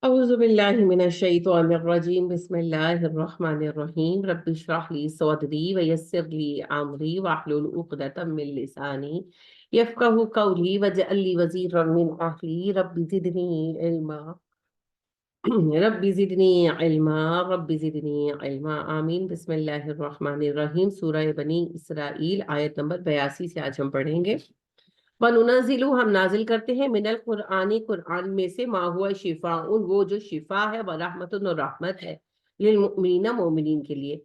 أعوذ بالله من الشيطان الرجيم بسم الله الرحمن الرحيم رب اشرح لي صدري ويسر لي أمري واحلل عقدة من لساني يفقهوا قولي واجعل لي وزيرا من أهلي رب زدني علما رب زدني علما رب زدني علما آمین بسم اللہ الرحمن الرحیم سورہ بنی اسرائیل آیت نمبر 82 سے آج ہم پڑھیں گے۔ وَنُنَزِّلُ ہم نازل کرتے ہیں من القرآن قرآن میں سے ما ہوا شفاء وہ جو شفا ہے ورحمت و رحمت ہے للمؤمنین مومنین کے لیے۔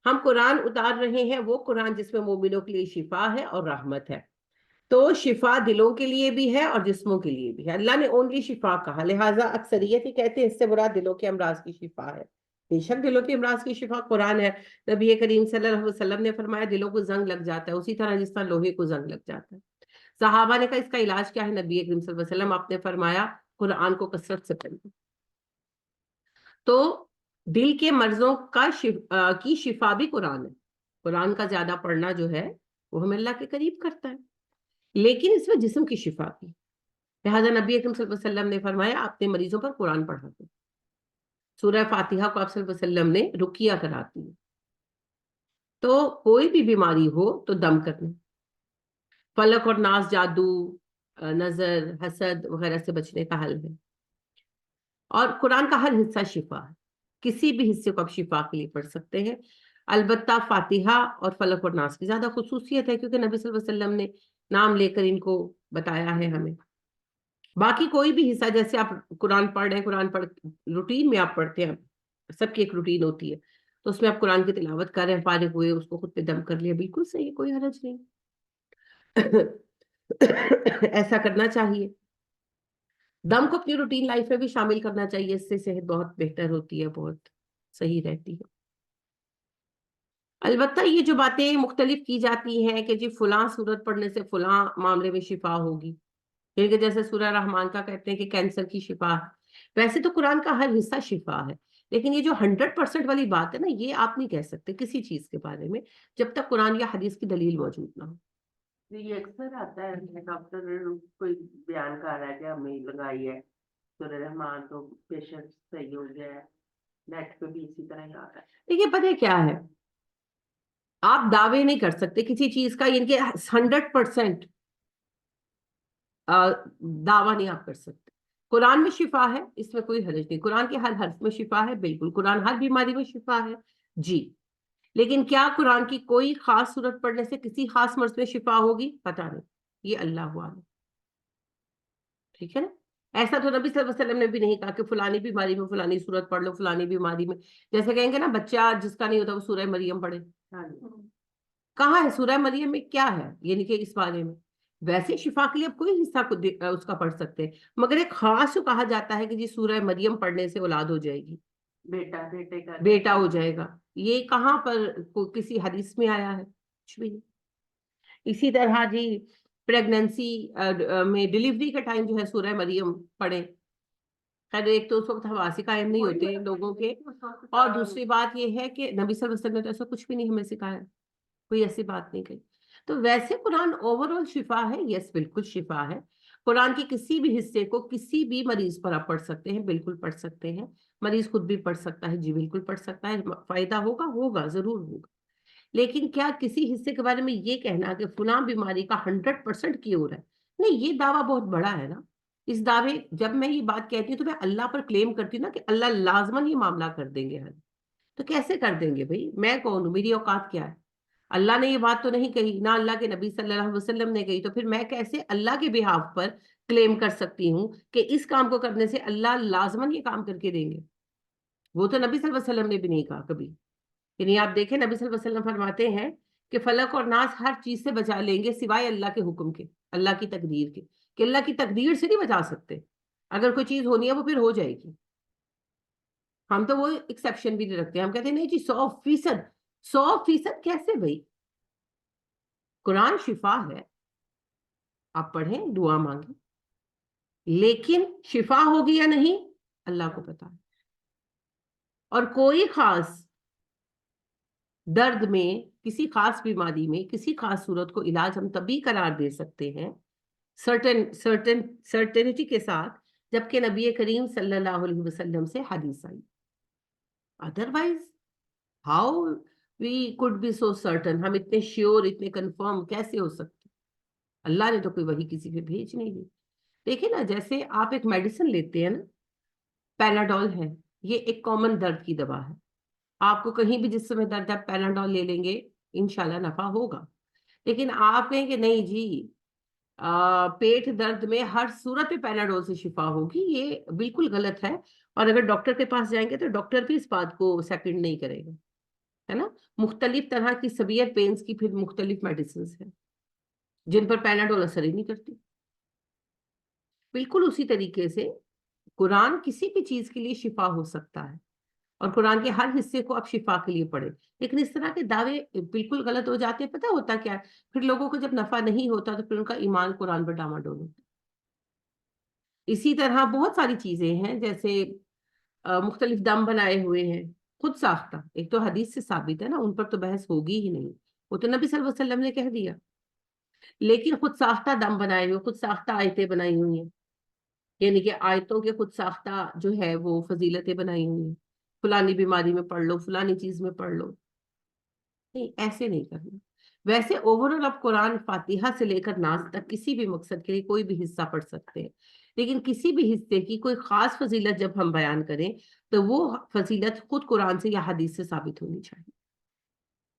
ہم قرآن اتار رہے ہیں وہ قرآن جس میں مومنوں کے لیے شفا ہے اور رحمت ہے۔ تو شفا دلوں کے لیے بھی ہے اور جسموں کے لیے بھی ہے۔ اللہ نے اونلی شفا کہا، لہٰذا اکثریت ہی کہتے ہیں اس سے مراد دلوں کے امراض کی شفا ہے۔ بے شک دلوں کے امراض کی شفا قرآن ہے۔ نبی کریم صلی اللہ علیہ وسلم نے فرمایا دلوں کو زنگ لگ جاتا ہے اسی طرح جس طرح لوہے کو زنگ لگ جاتا ہے۔ صحابہ نے کہا اس کا علاج کیا ہے؟ نبی کریم صلی اللہ علیہ وسلم آپ نے فرمایا قرآن کو کثرت سے پڑھنا۔ تو دل کے مرضوں کی شفا بھی قرآن ہے۔ قرآن کا زیادہ پڑھنا جو ہے وہ ہمیں اللہ کے قریب کرتا ہے، لیکن اس میں جسم کی شفا بھی۔ لہٰذا نبی اکرم صلی اللہ علیہ وسلم نے فرمایا اپنے مریضوں پر قرآن پڑھا دو۔ سورہ فاتحہ کو آپ صلی اللہ علیہ وسلم نے رقیہ کراتی ہے۔ تو کوئی بھی بیماری ہو تو دم کرنا، فلک اور ناس، جادو، نظر، حسد وغیرہ سے بچنے کا حل ہے۔ اور قرآن کا ہر حصہ شفا ہے، کسی بھی حصے کو آپ شفا کے لیے پڑھ سکتے ہیں۔ البتہ فاتحہ اور فلک اور ناس کی زیادہ خصوصیت ہے کیونکہ نبی صلی اللہ علیہ وسلم نے نام لے کر ان کو بتایا ہے ہمیں۔ باقی کوئی بھی حصہ جیسے آپ قرآن پڑھ رہے ہیں، قرآن پڑھ روٹین میں آپ پڑھتے ہیں، سب کی ایک روٹین ہوتی ہے، تو اس میں آپ قرآن کی تلاوت کر رہے ہیں، فارغ ہوئے اس کو خود پہ دم کر لیا، بالکل صحیح، کوئی حرج نہیں۔ ایسا کرنا چاہیے۔ دم کو اپنی روٹین لائف میں بھی شامل کرنا چاہیے، اس سے صحت بہت بہتر ہوتی ہے، بہت صحیح رہتی ہے۔ البتہ یہ جو باتیں مختلف کی جاتی ہیں کہ جی فلاں سورت پڑھنے سے فلاں معاملے میں شفا ہوگی، کہ جیسے سورہ رحمان کا کہتے ہیں کہ کینسر کی شفا ہے، ویسے تو قرآن کا ہر حصہ شفا ہے، لیکن یہ جو 100% والی بات ہے نا، یہ آپ نہیں کہہ سکتے کسی چیز کے بارے میں جب تک قرآن یا حدیث کی دلیل موجود نہ ہو۔ یہ اکثر آتا ہے ڈاکٹر کوئی بیان کر رہا ہے کہ ہمیں لگائی ہے سورہ رحمان تو پیشنٹ صحیح ہو گیا ہے، نیٹ پہ بھی اسی طرح ہی آ رہا ہے۔ دیکھیے پتہ کیا ہے، آپ دعوے نہیں کر سکتے کسی چیز کا، یعنی کہ 100% دعویٰ نہیں آپ کر سکتے۔ قرآن میں شفا ہے، اس میں کوئی حرج نہیں، قرآن کے ہر حرف میں شفا ہے، بالکل قرآن ہر بیماری میں شفا ہے جی، لیکن کیا قرآن کی کوئی خاص صورت پڑھنے سے کسی خاص مرض میں شفا ہوگی؟ پتہ نہیں، یہ اللہ عالم، ٹھیک ہے نا۔ ایسا تو نبی صلی اللہ علیہ وسلم نے بھی نہیں کہا کہ فلانی بیماری میں فلانی صورت پڑھ لو، فلانی بیماری میں، جیسے کہیں گے نا بچہ جس کا نہیں ہوتا وہ سورہ مریم پڑھے، کہاں ہے سورہ مریم میں کیا ہے، یعنی کہ اس بارے میں ویسے شفا کے لیے آپ کوئی حصہ اس کا پڑھ سکتے ہیں، مگر ایک خاص جو کہا جاتا ہے کہ جی سورہ مریم پڑھنے سے اولاد ہو جائے گی، بیٹا ہو جائے گا، یہ کہاں پر کسی حدیث میں آیا ہے؟ کچھ بھی نہیں۔ اسی طرح جی پریگننسی میں ڈیلیوری کا ٹائم جو ہے سورہ مریم پڑھیں، خیر ایک تو اس وقت حواس قائم نہیں ہوتے لوگوں کے، اور دوسری بات یہ ہے کہ نبی صلی اللہ علیہ وسلم نے تو ایسا کچھ بھی نہیں ہمیں سکھایا، کوئی ایسی بات نہیں کہی۔ تو ویسے قرآن اوور آل شفا ہے، یس بالکل شفا ہے۔ قرآن کے کسی بھی حصے کو کسی بھی مریض پر آپ پڑھ سکتے ہیں، بالکل پڑھ سکتے ہیں، مریض خود بھی پڑھ سکتا ہے جی، بالکل پڑھ سکتا ہے، فائدہ ہوگا ضرور ہوگا، لیکن کیا کسی حصے کے بارے میں یہ کہنا کہ فلاں بیماری کا 100% کیور ہے، نہیں، یہ دعویٰ بہت بڑا ہے نا۔ اس دعوے جب میں یہ بات کہتی ہوں تو میں اللہ پر کلیم کرتی ہوں نا کہ اللہ لازماً یہ معاملہ کر دیں گے، تو کیسے کر دیں گے بھائی؟ میں کون ہوں، میری اوقات کیا ہے؟ اللہ نے یہ بات تو نہیں کہی، نہ اللہ کے نبی صلی اللہ علیہ وسلم نے کہی، تو پھر میں کیسے اللہ کے بہاف پر کلیم کر سکتی ہوں کہ اس کام کو کرنے سے اللہ لازماً یہ کام کر کے دیں گے؟ وہ تو نبی صلی اللہ علیہ وسلم نے بھی نہیں کہا کبھی۔ یعنی آپ دیکھیں نبی صلی اللہ علیہ وسلم فرماتے ہیں کہ فلک اور ناس ہر چیز سے بچا لیں گے سوائے اللہ کے حکم کے، اللہ کی تقدیر کے، کہ اللہ کی تقدیر سے نہیں بچا سکتے، اگر کوئی چیز ہونی ہے وہ پھر ہو جائے گی۔ ہم تو وہ ایکسیپشن بھی نہیں رکھتے، ہم کہتے ہیں نہیں جی 100%، 100% کیسے بھائی؟ قرآن شفا ہے، آپ پڑھیں، دعا مانگیں، لیکن شفا ہوگی یا نہیں اللہ کو پتا ہے۔ اور کوئی خاص درد میں، کسی خاص بیماری میں، کسی خاص صورت کو علاج ہم تبھی قرار دے سکتے ہیں سرٹنٹی کے ساتھ جبکہ نبی کریم صلی اللہ علیہ وسلم سے حدیث آئی. Otherwise how we could be so certain? ہم اتنے شیور اتنے کنفرم کیسے ہو سکتے؟ اللہ نے تو کوئی وحی کسی پہ بھیج نہیں دی. دیکھیں نا، جیسے آپ ایک میڈیسن لیتے ہیں نا، پیناڈول ہے، یہ ایک کامن درد کی دوا ہے. آپ کو کہیں بھی جس میں درد ہے پیناڈول لے لیں گے انشاءاللہ نفع ہوگا. لیکن آپ کہیں کہ نہیں جی پیٹ درد میں ہر صورت میں پیناڈول سے شفا ہوگی، یہ بالکل غلط ہے. اور اگر ڈاکٹر کے پاس جائیں گے تو ڈاکٹر بھی اس بات کو سیکنڈ نہیں کرے گا، ہے نا. مختلف طرح کی سیویئر پینز کی پھر مختلف میڈیسنز ہیں جن پر پیناڈول اثر ہی نہیں کرتی. بالکل اسی طریقے سے قرآن کسی بھی چیز کے لیے شفا ہو سکتا ہے، اور قرآن کے ہر حصے کو آپ شفا کے لیے پڑھیں. لیکن اس طرح کے دعوے بالکل غلط ہو جاتے ہیں. پتہ ہوتا کیا ہے؟ پھر لوگوں کو جب نفع نہیں ہوتا تو پھر ان کا ایمان قرآن پر ڈاماڈول ہوتا ہے. اسی طرح بہت ساری چیزیں ہیں، جیسے مختلف دم بنائے ہوئے ہیں خود ساختہ. ایک تو حدیث سے ثابت ہے نا، ان پر تو بحث ہوگی ہی نہیں، وہ تو نبی صلی اللہ علیہ وسلم نے کہہ دیا. لیکن خود ساختہ دم بنائے ہوئے، خود ساختہ آیتیں بنائی ہوئی ہیں، یعنی کہ آیتوں کے خود ساختہ جو ہے وہ فضیلتیں بنائی ہوئی ہیں. فلانی بیماری میں پڑھ لو، فلانی چیز میں پڑھ لو. نہیں، ایسے نہیں کرنا. ویسے اوورال آپ قرآن فاتحہ سے لے کر ناس تک کسی بھی مقصد کے لیے کوئی بھی حصہ پڑھ سکتے ہیں. لیکن کسی بھی حصے کی کوئی خاص فضیلت جب ہم بیان کریں تو وہ فضیلت خود قرآن سے یا حدیث سے ثابت ہونی چاہیے.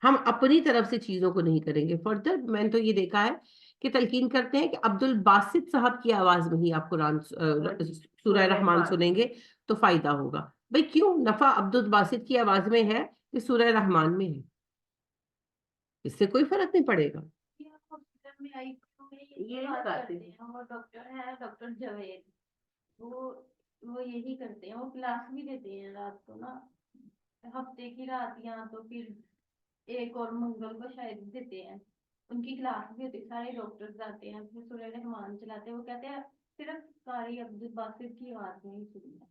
ہم اپنی طرف سے چیزوں کو نہیں کریں گے. فردر میں نے تو یہ دیکھا ہے کہ تلقین کرتے ہیں کہ عبد الباسط صاحب کی آواز میں ہی آپ قرآن سورہ رحمان سنیں گے تو فائدہ ہوگا. بھئی کیوں؟ نفع عبد الباسط کی آواز میں ہے کہ سورہ رحمان میں ہے؟ اس سے کوئی فرق نہیں پڑے گا. یہ کرتے ہیں وہ ڈاکٹر ہے ڈاکٹر جاوید، وہ یہی کرتے ہیں، وہ کلاس بھی دیتے ہیں رات کو نا، ہفتے کی رات یا تو پھر ایک اور منگل کو شاید دیتے ہیں. ان کی کلاس بھی ہوتی ہے، سارے ڈاکٹر آتے ہیں، پھر سورہ رحمان چلاتے ہیں. وہ کہتے ہیں صرف قاری عبد الباسط کی آواز میں ہی سنی ہے،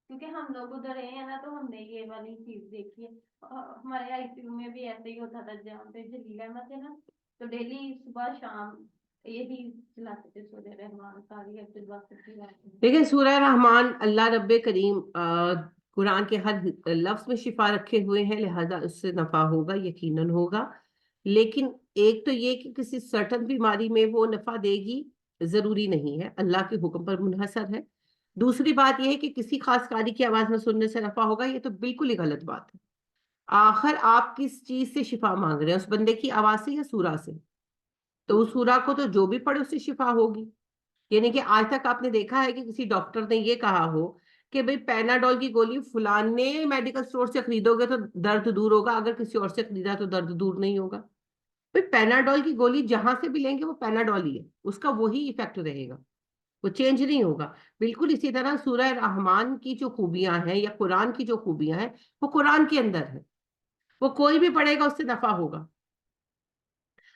کیونکہ ہم لوگ ادھر رہے ہیں نا تو ہم نے یہ والی چیز دیکھی ہے. ہمارے آئی سی یو میں بھی ایسے ہی ہوتا تھا، جہاں پہ جلیل احمد ہے نا، تو ڈیلی صبح شام یہی چلاتے تھے سورہ رحمان قاری عبد الباسط کی آواز میں. دیکھیں سورہ رحمان اللہ رب کریم قرآن کے ہر لفظ میں شفا رکھے ہوئے ہیں، لہذا اس سے نفع ہوگا، یقیناً ہوگا. لیکن ایک تو یہ کہ کسی سرٹن بیماری میں وہ نفع دے گی ضروری نہیں ہے، اللہ کے حکم پر منحصر ہے. دوسری بات یہ ہے کہ کسی خاص قاری کی آواز میں سننے سے نفع ہوگا، یہ تو بالکل ہی غلط بات ہے. آخر آپ کس چیز سے شفا مانگ رہے ہیں؟ اس بندے کی آواز سے یا سورہ سے؟ تو اس سورہ کو تو جو بھی پڑھے اس سے شفا ہوگی. یعنی کہ آج تک آپ نے دیکھا ہے کہ کسی ڈاکٹر نے یہ کہا ہو کہ بھئی پیناڈول کی گولی فلانے میڈیکل سٹور سے خریدو گے تو درد دور ہوگا، اگر کسی اور سے خریدا تو درد دور نہیں ہوگا؟ بھئی پیناڈول کی گولی جہاں سے بھی لیں گے وہ پیناڈول ہی ہے، اس کا وہی ایفیکٹ رہے گا، وہ چینج نہیں ہوگا. بالکل اسی طرح سورہ رحمان کی جو خوبیاں ہیں یا قرآن کی جو خوبیاں ہیں وہ قرآن کے اندر ہے، وہ کوئی بھی پڑھے گا اس سے نفع ہوگا.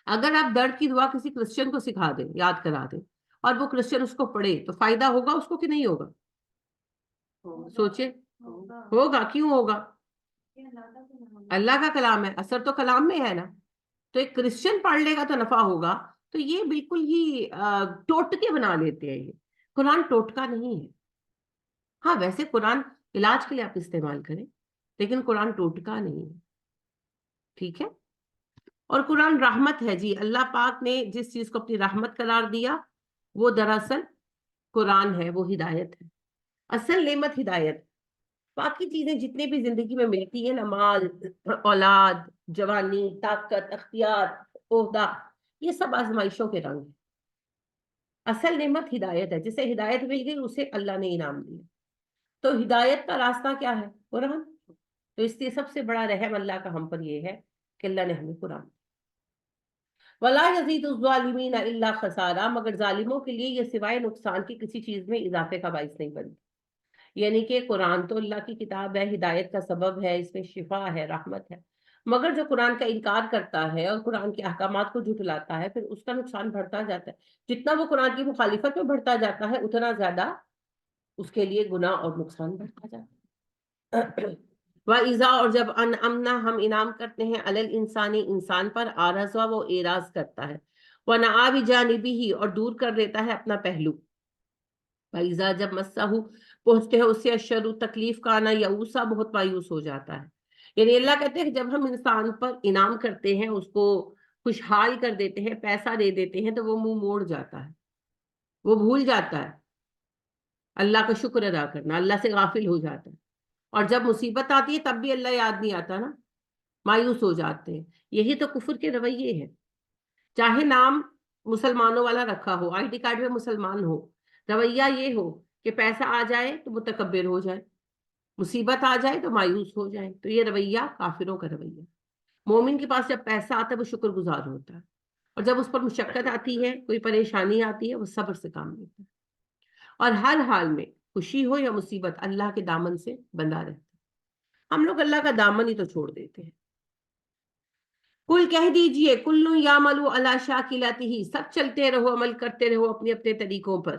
اگر آپ درد کی دعا کسی کرسچن کو سکھا دیں، یاد کرا دیں، اور وہ کرسچن اس کو پڑھے تو فائدہ ہوگا اس کو کہ نہیں ہوگا؟ سوچے. ہوگا. کیوں ہوگا؟ اللہ کا کلام ہے، اثر تو کلام میں ہے نا. تو ایک کرسچن پڑھ لے گا تو نفع ہوگا. تو یہ بالکل ہی ٹوٹکے بنا لیتے ہیں. یہ قرآن ٹوٹکا نہیں ہے. ہاں ویسے قرآن علاج کے لیے آپ استعمال کریں، لیکن قرآن ٹوٹکا نہیں ہے. ٹھیک ہے. اور قرآن رحمت ہے جی. اللہ پاک نے جس چیز کو اپنی رحمت قرار دیا وہ دراصل قرآن ہے، وہ ہدایت ہے. اصل نعمت ہدایت. باقی چیزیں جتنی بھی زندگی میں ملتی ہیں نا، مال، اولاد، جوانی، طاقت، اختیار، عہدہ، یہ سب آزمائشوں کے رنگ ہیں. اصل نعمت ہدایت ہے. جسے ہدایت مل گئی اسے اللہ نے انعام دیا. تو ہدایت کا راستہ کیا ہے؟ قرآن. تو اس لیے سب سے بڑا رحم اللہ کا ہم پر یہ ہے کہ اللہ نے ہمیں قرآن. وَلَا يَزِيدُ الظَّالِمِينَ إِلَّا خَسَارًا، مگر ظالموں کے لیے یہ سوائے نقصان کی کسی چیز میں اضافے کا باعث نہیں بنتی. یعنی کہ قرآن تو اللہ کی کتاب ہے، ہدایت کا سبب ہے، اس میں شفا ہے، رحمت ہے. مگر جو قرآن کا انکار کرتا ہے اور قرآن کے احکامات کو جھٹلاتا ہے پھر اس کا نقصان بڑھتا جاتا ہے. جتنا وہ قرآن کی مخالفت میں بڑھتا جاتا ہے اتنا زیادہ اس کے لیے گناہ اور نقصان بڑھتا جاتا ہے. وَإِذَا، اور جب انعمنا ہم انعام کرتے ہیں علی الانسان انسان پر، آرزا وہ اعراض کرتا ہے، وَنَأَى بِجَانِبِهِ اور دور کر دیتا ہے اپنا پہلو. فَإِذَا جب مسہو پہنچتے ہیں اس سے الشر تکلیف کا آنا یئوسا بہت مایوس ہو جاتا ہے. یعنی اللہ کہتے ہیں جب ہم انسان پر انعام کرتے ہیں اس کو خوشحال کر دیتے ہیں پیسہ دے دیتے ہیں تو وہ منہ موڑ جاتا ہے, وہ بھول جاتا ہے اللہ کا شکر ادا کرنا, اللہ سے غافل ہو جاتا ہے. اور جب مصیبت آتی ہے تب بھی اللہ یاد نہیں آتا نا, مایوس ہو جاتے ہیں. یہی تو کفر کے رویے ہیں. چاہے نام مسلمانوں والا رکھا ہو, آئی ڈی کارڈ میں مسلمان ہو, رویہ یہ ہو کہ پیسہ آ جائے تو متکبر ہو جائے, مصیبت آ جائے تو مایوس ہو جائے, تو یہ رویہ کافروں کا رویہ. مومن کے پاس جب پیسہ آتا ہے وہ شکر گزار ہوتا ہے, اور جب اس پر مشقت آتی ہے کوئی پریشانی آتی ہے وہ صبر سے کام لیتا ہے, اور ہر حال میں خوشی ہو یا مصیبت اللہ کے دامن سے بندھا رہتا ہے. ہم لوگ اللہ کا دامن ہی تو چھوڑ دیتے ہیں. کل کہہ دیجئے کلو یعمل علی شاکلتہ, سب چلتے رہو عمل کرتے رہو اپنے اپنے طریقوں پر.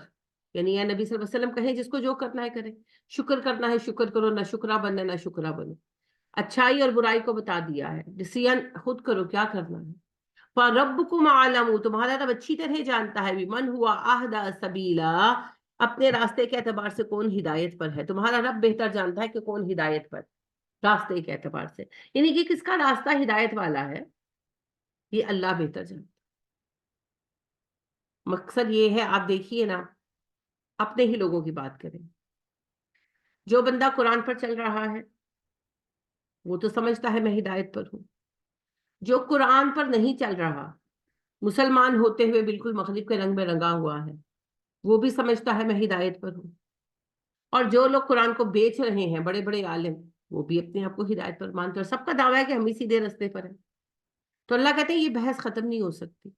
یعنی یا نبی صلی اللہ علیہ وسلم کہیں جس کو جو کرنا ہے کرے, شکر کرنا ہے شکر کرو, نہ شکرا بننا نہ شکرا بنو. اچھائی اور برائی کو بتا دیا ہے, ڈسیزن خود کرو کیا کرنا ہے. فَرَبُّكُمْ أَعْلَمُ, تمہارا رب اچھی طرح جانتا ہے, بِمَنْ هُوَ أَهْدَىٰ سَبِيلًا, اپنے راستے کے اعتبار سے کون ہدایت پر ہے. تمہارا رب بہتر جانتا ہے کہ کون ہدایت پر, راستے کے اعتبار سے. یعنی کہ کس کا راستہ ہدایت والا ہے یہ اللہ بہتر جانتا. مقصد یہ ہے, آپ دیکھیے نا, اپنے ہی لوگوں کی بات کریں. جو بندہ قرآن پر چل رہا ہے وہ تو سمجھتا ہے میں ہدایت پر ہوں. جو قرآن پر نہیں چل رہا, مسلمان ہوتے ہوئے بالکل مغرب کے رنگ میں رنگا ہوا ہے, وہ بھی سمجھتا ہے میں ہدایت پر ہوں. اور جو لوگ قرآن کو بیچ رہے ہیں بڑے بڑے عالم, وہ بھی اپنے آپ کو ہدایت پر مانتے ہیں, اور سب کا دعویٰ ہے کہ ہم ہی سیدھے رستے پر ہیں. تو اللہ کہتے ہیں یہ بحث ختم نہیں ہو سکتی.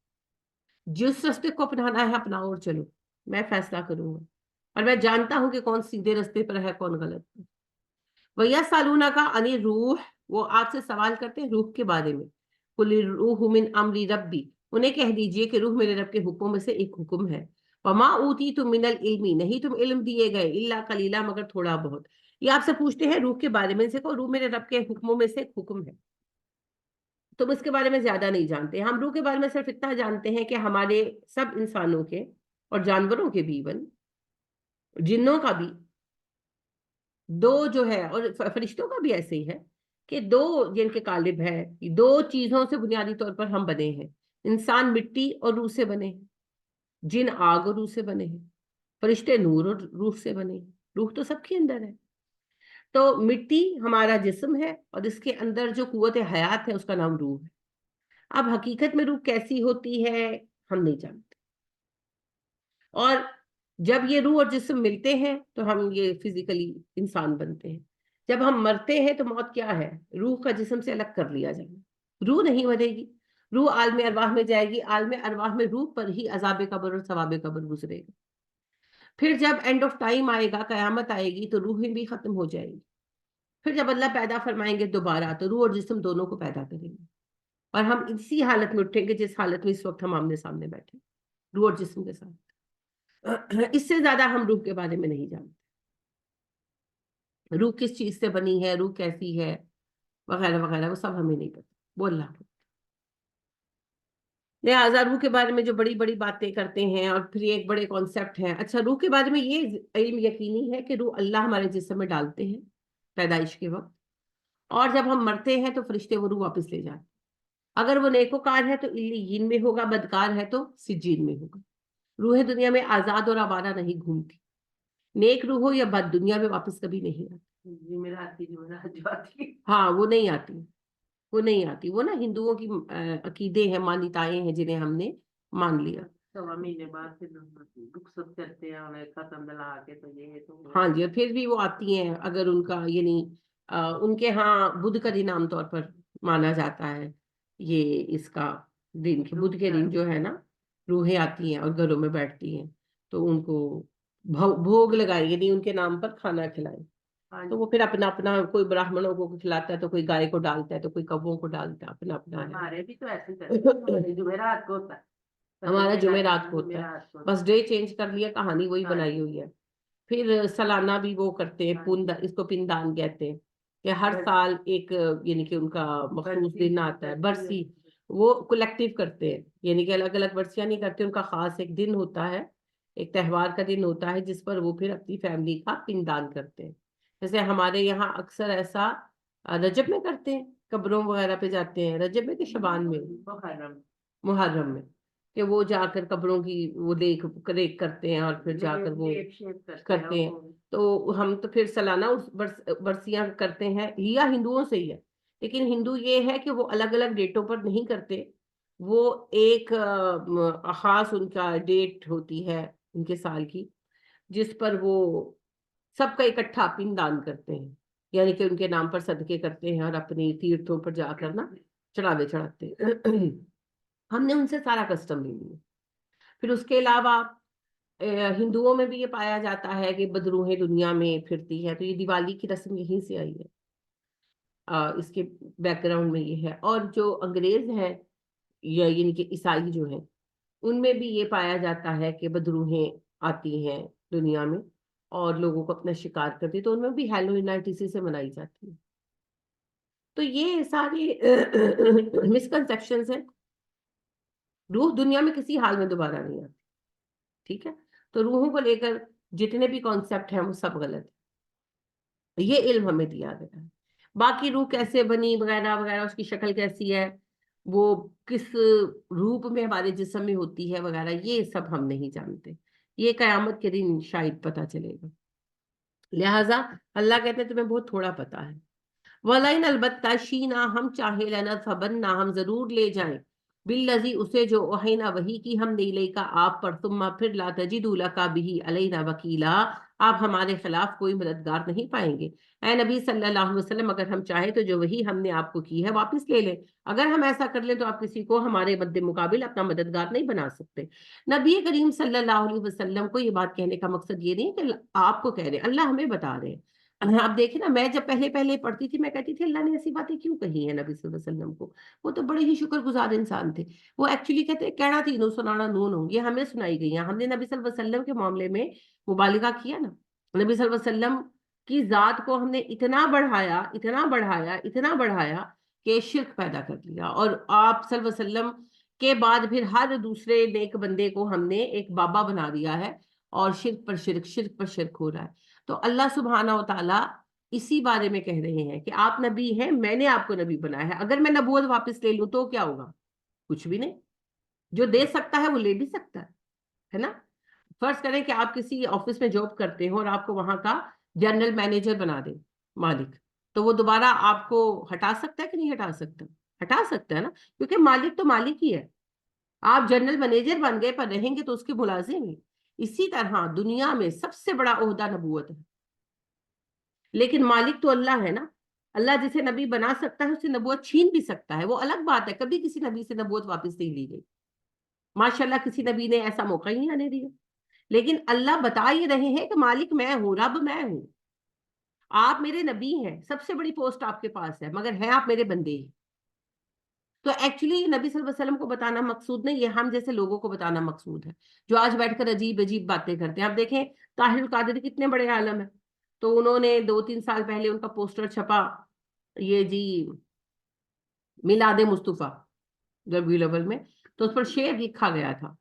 جس رستے کو اپنانا ہے اپناؤ اور چلو, میں فیصلہ کروں گا, اور میں جانتا ہوں کہ کون سیدھے رستے پر ہے کون غلط پر. وَيَسْأَلُونَكَ عَنِ الرُّوحِ, وہ آپ سے سوال کرتے ہیں روح کے بارے میں. قُلِ الرُّوحُ مِنْ أَمْرِ رَبِّي, انہیں کہہ دیجئے کہ روح میرے رب کے حکموں میں سے ایک حکم ہے. وَمَا أُوتِيتُم مِنَ الْعِلْمِ, نہیں تم علم دیے گئے, إِلَّا قَلِيلًا, مگر تھوڑا بہت. یہ آپ سے پوچھتے ہیں روح کے بارے میں, سے کو روح میرے رب کے حکموں میں سے ایک حکم ہے, تم اس کے بارے میں زیادہ نہیں جانتے. ہم روح کے بارے میں صرف اتنا جانتے ہیں کہ ہمارے سب انسانوں کے اور جانوروں کے بھی, ایون جنوں کا بھی, دو جو ہے, اور فرشتوں کا بھی ایسے ہی ہے کہ دو جن کے قالب ہے, دو چیزوں سے بنیادی طور پر ہم بنے ہیں. انسان مٹی اور روح سے بنے ہیں, جن آگ اور روح سے بنے ہیں, فرشتے نور اور روح سے بنے ہیں. روح تو سب کے اندر ہے. تو مٹی ہمارا جسم ہے اور اس کے اندر جو قوت حیات ہے اس کا نام روح ہے. اب حقیقت میں روح کیسی ہوتی ہے ہم نہیں جانتے, اور جب یہ روح اور جسم ملتے ہیں تو ہم یہ فزیکلی انسان بنتے ہیں. جب ہم مرتے ہیں تو موت کیا ہے, روح کا جسم سے الگ کر لیا جانا. روح نہیں مرے گی, روح عالم ارواح میں جائے گی, عالم ارواح میں روح پر ہی عذاب قبر اور ثواب قبر گزرے گا. پھر جب اینڈ آف ٹائم آئے گا, قیامت آئے گی, تو روحیں بھی ختم ہو جائے گی. پھر جب اللہ پیدا فرمائیں گے دوبارہ تو روح اور جسم دونوں کو پیدا کریں گے, اور ہم اسی حالت میں اٹھیں گے جس حالت میں اس وقت ہم آمنے سامنے بیٹھے, روح اور جسم کے ساتھ. اس سے زیادہ ہم روح کے بارے میں نہیں جانتے. روح کس چیز سے بنی ہے, روح کیسی ہے, وغیرہ وغیرہ, وہ سب ہمیں نہیں پتا, وہ اللہ کو. لہٰذا روح کے بارے میں جو بڑی بڑی باتیں کرتے ہیں, اور پھر ایک بڑے کانسیپٹ ہیں. اچھا, روح کے بارے میں یہ علم یقینی ہے کہ روح اللہ ہمارے جسم میں ڈالتے ہیں پیدائش کے وقت, اور جب ہم مرتے ہیں تو فرشتے وہ روح واپس لے جاتے. اگر وہ نیکوکار ہے تو علیین میں ہوگا, بدکار ہے تو سجین میں ہوگا. روح دنیا میں آزاد اور آوارہ نہیں گھومتی, نیک روح ہو یا بد, دنیا میں واپس کبھی نہیں آتی. ہاں, وہ نہیں آتی, وہ نہیں آتی. وہ نا ہندوؤں کی عقیدے ہیں, مانیتائیں ہیں جنہیں ہم نے مان لیا. 6 مہینے بعد پھر رخصت کرتے ہیں انہیں ختم ملا کے, تو یہ تو ہاں جی, اور پھر بھی وہ آتی ہیں اگر ان کا, یعنی ان کے ہاں بدھ کا دن عام طور پر مانا جاتا ہے, یہ اس کا دن, بدھ کے دن جو ہے نا روحیں آتی ہیں اور گھروں میں بیٹھتی ہیں, تو ان کو بھوگ لگائے, یعنی ان کے نام پر کھانا کھلائے. تو وہ پھر اپنا اپنا, کوئی براہمنوں کو کھلاتا ہے تو کوئی گائے کو ڈالتا ہے تو کوئی کبوں کو ڈالتا ہے, اپنا اپنا ہے. ہمارے بھی تو ایسے کرتے ہیں, جمعرات کو ہوتا ہے, ہمارا جمعرات کو ہوتا ہے, بس ڈے چینج کر لیا, کہانی وہی بنائی ہوئی ہے. پھر سالانہ بھی وہ کرتے ہیں, اس کو پندان کہتے ہیں, کہ ہر سال ایک, یعنی کہ ان کا مخصوص دن آتا ہے, برسی, وہ کلیکٹیو کرتے ہیں, یعنی کہ الگ الگ برسیاں نہیں کرتے, ان کا خاص ایک دن ہوتا ہے ایک تہوار کا دن ہوتا ہے جس پر وہ پھر اپنی فیملی کا پنڈدان کرتے ہیں. جیسے ہمارے یہاں اکثر ایسا رجب میں کرتے ہیں، قبروں وغیرہ پہ جاتے ہیں، رجب میں کہ شبان میں، محرم محرم میں، کہ وہ جا کر قبروں کی وہ دیکھ کرتے ہیں اور پھر جا کر وہ لیپ شیپ کرتے ہیں. تو ہم تو پھر سالانہ اس برسیاں کرتے ہیں، لیا ہندوؤں سے ہی ہے، لیکن ہندو یہ ہے کہ وہ الگ الگ ڈیٹوں پر نہیں کرتے. وہ ایک خاص ان کا ڈیٹ ہوتی ہے ان کے سال کی، جس پر وہ سب کا اکٹھا پن دان کرتے ہیں، یعنی کہ ان کے نام پر صدقے کرتے ہیں اور اپنی تیرتھوں پر جا کر نا چڑھاوے چڑھاتے ہیں. ہم نے ان سے سارا کسٹم لے لیا. پھر اس کے علاوہ ہندوؤں میں بھی یہ پایا جاتا ہے کہ بدروہیں دنیا میں پھرتی ہے، تو یہ دیوالی کی رسم یہیں سے آئی ہے. اس کے بیک گراؤنڈ میں یہ ہے. اور جو انگریز ہیں یعنی کہ عیسائی جو ہیں، ان میں بھی یہ پایا جاتا ہے کہ بدروہیں آتی ہیں دنیا میں اور لوگوں کو اپنا شکار کرتی، تو ان میں بھی ہیلوئین نائٹ اسی سے منائی جاتی ہے. تو یہ ساری مسکنسیپشنز ہیں. روح دنیا میں کسی حال میں دوبارہ نہیں آتی. ٹھیک ہے، تو روحوں کو لے کر جتنے بھی کانسیپٹ ہیں وہ سب غلط ہے. یہ علم ہمیں دیا گیا ہے. باقی روح کیسے بنی وغیرہ وغیرہ، اس کی شکل کیسی ہے، وہ کس روپ میں ہمارے جسم میں ہوتی ہے وغیرہ، یہ سب ہم نہیں جانتے. یہ قیامت کے دن شاید پتہ چلے گا. لہٰذا اللہ کہتے ہیں تمہیں بہت تھوڑا پتا ہے. وَلَئِنْ البتہ شینا ہم چاہے لنذهبن ہم ضرور لے جائیں بالذی اسے جو اوحینا وحی کی ہم نے الیکا آپ پر، ثم پھر لا تجد لک بہ علینا وکیلا آپ ہمارے خلاف کوئی مددگار نہیں پائیں گے. اے نبی صلی اللہ علیہ وسلم اگر ہم چاہیں تو جو وحی ہم نے آپ کو کی ہے واپس لے لیں. اگر ہم ایسا کر لیں تو آپ کسی کو ہمارے مد مقابل اپنا مددگار نہیں بنا سکتے. نبی کریم صلی اللہ علیہ وسلم کو یہ بات کہنے کا مقصد یہ نہیں کہ آپ کو کہہ رہے، اللہ ہمیں بتا رہے ہیں. آپ دیکھیں نا، میں جب پہلے پڑھتی تھی میں کہتی تھی اللہ نے ایسی باتیں کیوں کہی ہیں نبی صلی اللہ علیہ وسلم کو. وہ تو بڑے ہی شکر گزار انسان تھے. وہ ایکچولی کہتے ہیں کہنا تینوں سنانا نون ہوں، یہ ہمیں سنائی گئی ہیں. ہم نے نبی صلی اللہ علیہ وسلم کے معاملے میں مبالغہ کیا نا. نبی صلی اللہ علیہ وسلم کی ذات کو ہم نے اتنا بڑھایا اتنا بڑھایا اتنا بڑھایا کہ شرک پیدا کر لیا. اور آپ صلی اللہ علیہ وسلم کے بعد پھر ہر دوسرے نیک بندے کو ہم نے ایک بابا بنا دیا ہے، اور شرک پر شرک شرک پر شرک ہو رہا ہے. تو اللہ سبحانہ و تعالیٰ اسی بارے میں کہہ رہے ہیں کہ آپ نبی ہیں، میں نے آپ کو نبی بنایا ہے. اگر میں نبوت واپس لے لوں تو کیا ہوگا؟ کچھ بھی نہیں. جو دے سکتا ہے وہ لے بھی سکتا ہے نا. فرض کریں کہ آپ کسی آفس میں جاب کرتے ہو اور آپ کو وہاں کا جنرل مینیجر بنا دے مالک، تو وہ دوبارہ آپ کو ہٹا سکتا ہے کہ نہیں ہٹا سکتا؟ ہٹا سکتا ہے نا، کیونکہ مالک تو مالک ہی ہے. آپ جنرل مینیجر بن گئے پر رہیں گے تو اس کے ملازم ہی. اسی طرح دنیا میں سب سے بڑا عہدہ نبوت ہے، لیکن مالک تو اللہ ہے نا. اللہ جسے نبی بنا سکتا ہے اسے نبوت چھین بھی سکتا ہے، وہ الگ بات ہے. کبھی کسی نبی سے نبوت واپس نہیں لی گئی، ماشاءاللہ کسی نبی نے ایسا موقع ہی نہیں آنے دیا. لیکن اللہ بتا ہی رہے ہیں کہ مالک میں ہوں، رب میں ہوں. آپ میرے نبی ہیں، سب سے بڑی پوسٹ آپ کے پاس ہے، مگر ہیں آپ میرے بندے ہی. تو ایکچولی نبی صلی اللہ علیہ وسلم کو بتانا مقصود نہیں، یہ ہم جیسے لوگوں کو بتانا مقصود ہے جو آج بیٹھ کر عجیب عجیب باتیں کرتے ہیں. آپ دیکھیں طاہر القادری کتنے بڑے عالم ہیں، تو انہوں نے 2-3 سال پہلے ان کا پوسٹر چھپا، یہ جی میلاد مصطفیٰ ربیع الاول میں، تو اس پر شعر لکھا گیا تھا،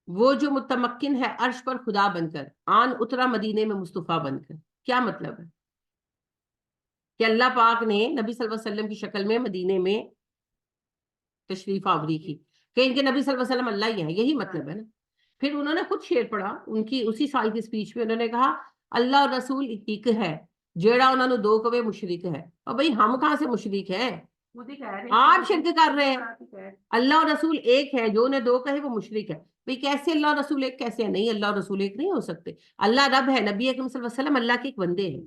وہ جو متمکن ہے عرش پر خدا بن کر، آن اترا مدینے میں مصطفیٰ بن کر. کیا مطلب ہے؟ کہ اللہ پاک نے نبی صلی اللہ علیہ وسلم کی شکل میں مدینے میں تشریف آوری کی، کہ ان کے نبی صلی اللہ علیہ وسلم اللہ ہی ہیں. یہی مطلب ہے نا. پھر انہوں نے خود شعر پڑھا ان کی اسی سال کی اسپیچ میں، انہوں نے کہا اللہ اور رسول ایک ہے جیڑا انہوں نے دو کوے مشرک ہے. اور بھئی ہم کہاں سے مشرک ہیں؟ آپ شرک کر رہے ہیں. اللہ اور رسول ایک ہے، جو انہیں دو کہے وہ مشرک ہے. بھئی کیسے اللہ اور رسول ایک کیسے ہیں؟ نہیں، اللہ اور رسول ایک نہیں ہو سکتے. اللہ رب ہے، نبی اکرم صلی اللہ علیہ وسلم اللہ کے ایک بندے ہیں.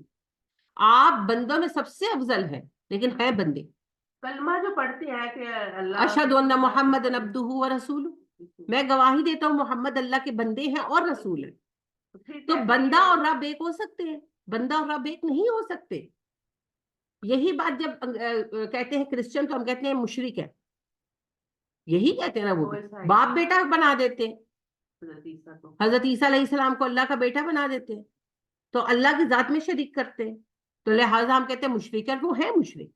آپ بندوں میں سب سے افضل ہیں لیکن ہیں بندے. کلمہ جو پڑھتے ہیں کہ اللہ اشہد ان محمد عبدہ و رسول، میں گواہی دیتا ہوں محمد اللہ کے بندے ہیں اور رسول ہیں. تو بندہ اور رب ایک ہو سکتے ہیں؟ بندہ اور رب ایک نہیں ہو سکتے. یہی بات جب کہتے ہیں کرسچن تو ہم کہتے ہیں مشرک ہے. یہی کہتے ہیں نا، وہ باپ بیٹا بنا دیتے ہیں. حضرت عیسیٰ علیہ السلام کو اللہ کا بیٹا بنا دیتے ہیں، تو اللہ کی ذات میں شریک کرتے ہیں. تو لہٰذا ہم کہتے ہیں مشرک ہے، وہ ہے مشرک.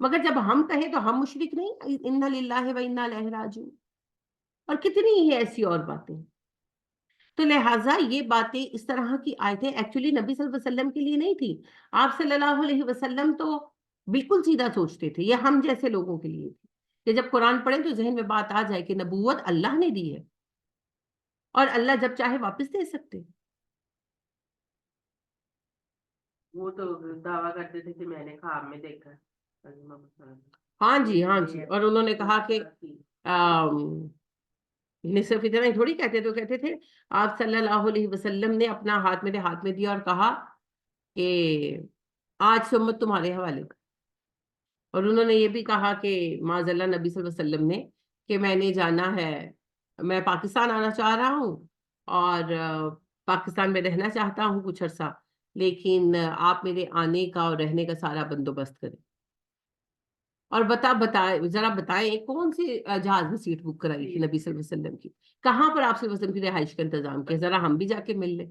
مگر جب ہم کہیں تو ہم مشرک نہیں، انا للہ و انا الیہ راجعون، اور کتنی ہی ایسی اور باتیں. تو لہٰذا یہ باتیں اس طرح کی آیتیں ایکچولی نبی صلی اللہ علیہ وسلم کے لیے نہیں تھی. آپ صلی اللہ علیہ وسلم تو بالکل سیدھا سوچتے تھے، یہ ہم جیسے لوگوں کے لیے تھی کہ جب قرآن پڑھیں تو ذہن میں بات آ جائے کہ نبوت اللہ نے دی ہے اور اللہ جب چاہے واپس دے سکتے. وہ تو دعویٰ کرتے تھے کہ میں نے خواب میں دیکھا ہے حضرت محمد صلی اللہ علیہ وسلم. ہاں جی ہاں جی، اور انہوں نے کہا کہ صرف اتنا ہی تھوڑی کہتے، تو کہتے تھے آپ صلی اللہ علیہ وسلم نے اپنا ہاتھ میرے ہاتھ میں دیا اور کہا کہ آج سے امت تمہارے حوالے. اور انہوں نے یہ بھی کہا کہ معاذ اللہ نبی صلی اللہ علیہ وسلم نے کہ میں نے جانا ہے، میں پاکستان آنا چاہ رہا ہوں اور پاکستان میں رہنا چاہتا ہوں کچھ عرصہ، لیکن آپ میرے آنے کا اور رہنے کا سارا بندوبست کریں. اور ذرا بتائیں کون سی جہاز میں سیٹ بک کرائی تھی نبی صلی اللہ علیہ وسلم کی، کہاں پر آپ صلی اللہ علیہ وسلم کی رہائش کا انتظام کیا، ذرا ہم بھی جا کے مل لیں.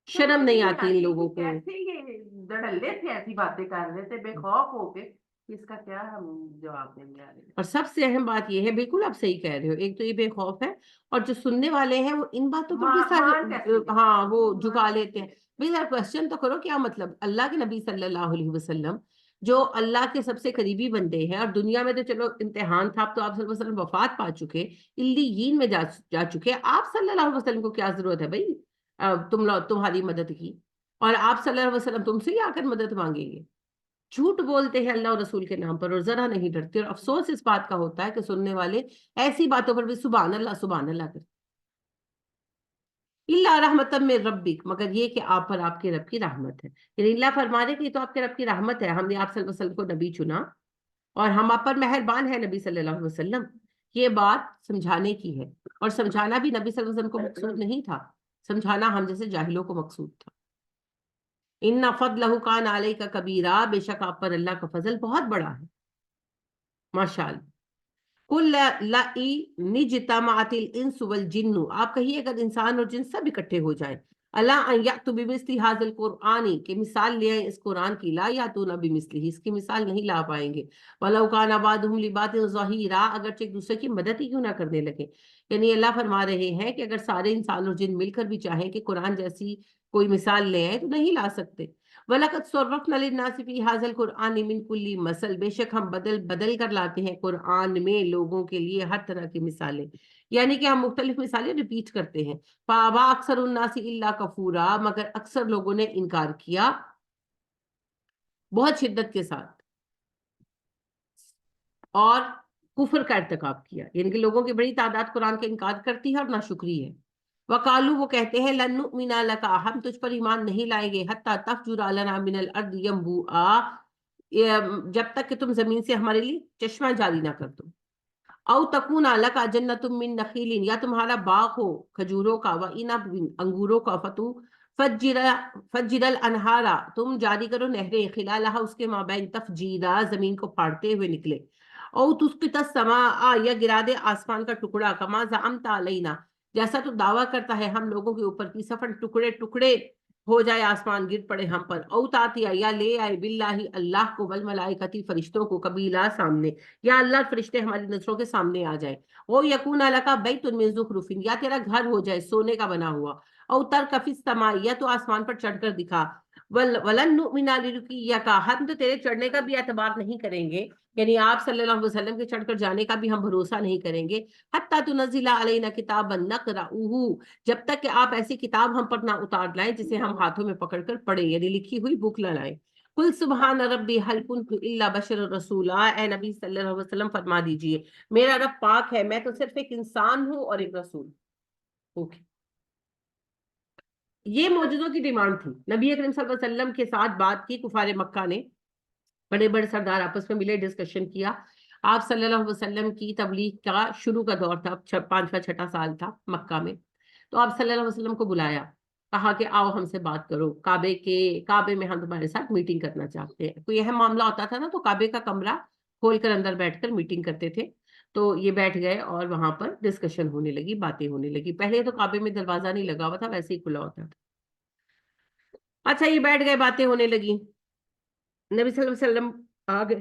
شرم نہیں آتی ان لوگوں کو. کیسے یہ دڑلے تھے، ایسی باتیں کر رہے تھے بے خوف ہو کے، اس کا کیا ہم جواب دیں گے آگے. اور سب سے اہم بات یہ ہے، بالکل آپ صحیح کہہ رہے ہو، ایک تو یہ بے خوف ہے، اور جو سننے والے ہیں وہ ان باتوں پر بھی مان کیسے لیتے ہیں؟ ہاں وہ مان جھکا کیسے لیتے ہیں. بھئی ذرا کوشچن تو کرو، کیا مطلب اللہ کے نبی صلی اللہ علیہ وسلم جو اللہ کے سب سے قریبی بندے ہیں، اور دنیا میں تو چلو امتحان تھا، اب تو آپ صلی اللہ علیہ وسلم وفات پا چکے، علیین میں جا چکے، آپ صلی اللہ علیہ وسلم کو کیا ضرورت ہے بھائی تمہاری مدد کی، اور آپ صلی اللہ علیہ وسلم تم سے ہی آ کر مدد مانگیں گے. جھوٹ بولتے ہیں اللہ اور رسول کے نام پر اور ذرا نہیں ڈرتے، اور افسوس اس بات کا ہوتا ہے کہ سننے والے ایسی باتوں پر بھی سبحان اللہ کرتے. اللہ رحمت میں ربک، مگر یہ کہ آپ پر آپ کے رب کی رحمت ہے. یعنی اللہ فرما رہے کہ یہ تو آپ کے رب کی رحمت ہے، ہم نے آپ صلی اللہ علیہ وسلم کو نبی چنا اور ہم آپ پر مہربان ہیں نبی صلی اللہ علیہ وسلم. یہ بات سمجھانے کی ہے، اور سمجھانا بھی نبی صلی اللہ علیہ وسلم کو مقصود نہیں تھا، سمجھانا ہم جیسے جاہلوں کو مقصود تھا. ان فضلہ کان علیک کبیرہ، بے شک آپ پر اللہ کا فضل بہت بڑا ہے. ماشاء اللہ. قل لئن اجتمعت الانس والجن، آپ کہیے اگر انسان اور جن سب اکٹھے ہو جائیں، اللہ ان یأتوا بمثل هذا القرآن، کہ مثال لے آئیں اس قرآن کی، لا یأتون بمثلہ، اس کی مثال نہیں لا پائیں گے. ولو کان بعضهم لبعض ظہیرا، اگرچہ ایک دوسرے کی مدد ہی کیوں نہ کرنے لگے. یعنی اللہ فرما رہے ہیں کہ اگر سارے انسان اور جن مل کر بھی چاہیں کہ قرآن جیسی کوئی مثال لے آئیں تو نہیں لا سکتے. وَلَقَدْ صَرَّفْنَا لِلنَّاسِ فِي هَذَا الْقُرْآنِ مِنْ كُلِّ مَثَلٍ، بے شک ہم بدل کر لاتے ہیں قرآن میں لوگوں کے لیے ہر طرح کی مثالیں، یعنی کہ ہم مختلف مثالیں ریپیٹ کرتے ہیں. فَأَبَىٰ أَكْثَرُ النَّاسِ إِلَّا كَفُورًا، مگر اکثر لوگوں نے انکار کیا بہت شدت کے ساتھ اور کفر کا ارتکاب کیا. یعنی کہ لوگوں کی بڑی تعداد قرآن کا انکار کرتی ہے اور ناشکری ہے. وقالو، وہ کہتے ہیں لن نؤمن لک، ہم تجھ پر ایمان نہیں لائیں گے، حتی تفجر لنا من الارض ینبوعا، جب تک کہ تم زمین سے ہمارے لیے چشمہ جاری نہ کر دو. او تکون لک جنت من نخیل، یا تمہارا باغ ہو کھجوروں کا، وعنب، انگوروں کا، فجر الانہارا، تم جاری کرو نہریں، خلالہا، اس کے مابین، تفجیرا، زمین کو پھاڑتے ہوئے نکلے. او تسقط السماء، یا گرا دے آسمان کا ٹکڑا، کما زعمت علینا، جیسا تو دعویٰ کرتا ہے ہم لوگوں کے اوپر کی، سفن ٹکڑے ٹکڑے ہو جائے، آسمان گر پڑے ہم پر. او تاتیا، یا لے آئے، باللہ، اللہ کو، والملائکتی، فرشتوں کو، قبیلہ سامنے، یا اللہ فرشتے ہماری نظروں کے سامنے آ جائیں. او یکون لک بیت من زخرف، یا تیرا گھر ہو جائے سونے کا بنا ہوا. او ترک فی السماء، یا تو آسمان پر چڑھ کر دکھا. ولن نؤمن لرقیک، ہم تو تیرے چڑھنے کا بھی اعتبار نہیں کریں گے، یعنی آپ صلی اللہ علیہ وسلم کے چڑھ کر جانے کا بھی ہم بھروسہ نہیں کریں گے، حتی تنزل علینا کتابا نقرؤہ، جب تک کہ آپ ایسی کتاب ہم پر نہ اتار لائیں جسے ہم ہاتھوں میں پکڑ کر پڑھیں، یعنی لکھی ہوئی بک نہ لائیں. قل سبحان ربی هل كنت الا بشر رسولا، اے نبی صلی اللہ علیہ وسلم فرما دیجئے میرا رب پاک ہے، میں تو صرف ایک انسان ہوں اور ایک رسول. اوکے، یہ معجزوں کی ڈیمانڈ تھی. نبی اکرم صلی اللہ علیہ وسلم کے ساتھ بات کی کفار مکہ نے، بڑے بڑے سردار آپس میں ملے، ڈسکشن کیا. آپ صلی اللہ علیہ وسلم کی تبلیغ کا شروع کا دور تھا، 5واں 6واں سال تھا مکہ میں. تو آپ صلی اللہ علیہ وسلم کو بلایا، کہا کہ آؤ ہم سے بات کرو، کعبے میں ہم تمہارے ساتھ میٹنگ کرنا چاہتے ہیں. کوئی اہم معاملہ ہوتا تھا نا تو کعبے کا کمرہ کھول کر اندر بیٹھ کر میٹنگ کرتے تھے. تو یہ بیٹھ گئے اور وہاں پر ڈسکشن ہونے لگی، باتیں ہونے لگی. پہلے تو کعبے میں دروازہ نہیں لگا ہوا تھا، ویسے ہی کھلا ہوتا تھا. اچھا، یہ بیٹھ گئے، باتیں ہونے لگی. نبی صلی اللہ علیہ وسلم آ گئے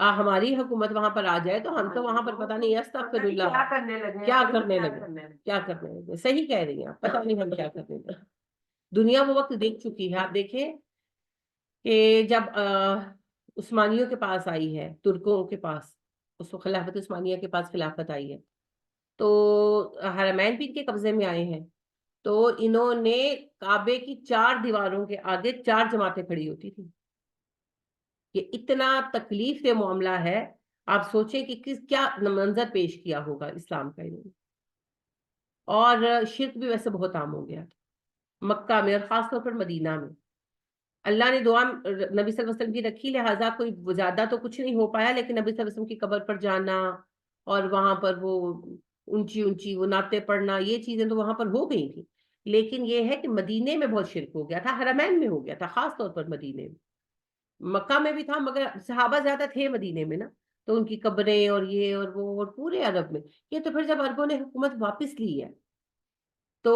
ہماری حکومت وہاں پر آ جائے تو ہم تو وہاں پر پتہ نہیں استغفر اللہ کیا کرنے لگے کیا ہیں، کرنے کیا لگے کرنے لگے۔ کیا کرنے لگے، صحیح کہہ رہی ہیں آپ، پتہ نہیں ہم کیا کرنے لگے۔ دنیا وہ وقت دیکھ چکی ہے، آپ دیکھیں کہ جب عثمانیوں کے پاس آئی ہے، ترکوں کے پاس، اس وقت خلافت عثمانیہ کے پاس خلافت آئی ہے، تو حرمین بھی ان کے قبضے میں آئے ہیں، تو انہوں نے کعبے کی 4 دیواروں کے آگے 4 جماعتیں کھڑی ہوتی تھی۔ یہ اتنا تکلیف دہ معاملہ ہے، آپ سوچیں کہ کیا منظر پیش کیا ہوگا اسلام کا انہوں نے۔ اور شرک بھی ویسے بہت عام ہو گیا تھا مکہ میں، اور خاص طور پر مدینہ میں۔ اللہ نے دعا نبی صلی اللہ علیہ وسلم کی رکھی، لہٰذا کوئی زیادہ تو کچھ نہیں ہو پایا، لیکن نبی صلی اللہ علیہ وسلم کی قبر پر جانا اور وہاں پر وہ اونچی اونچی وہ نعتیں پڑھنا، یہ چیزیں تو وہاں پر ہو گئی تھی، لیکن یہ ہے کہ مدینے میں بہت شرک ہو گیا تھا، حرمین میں ہو گیا تھا، خاص طور پر مدینے میں۔ مکہ میں بھی تھا مگر صحابہ زیادہ تھے مدینے میں نا، تو ان کی قبریں اور یہ اور وہ اور پورے عرب میں۔ یہ تو پھر جب عربوں نے حکومت واپس لی ہے تو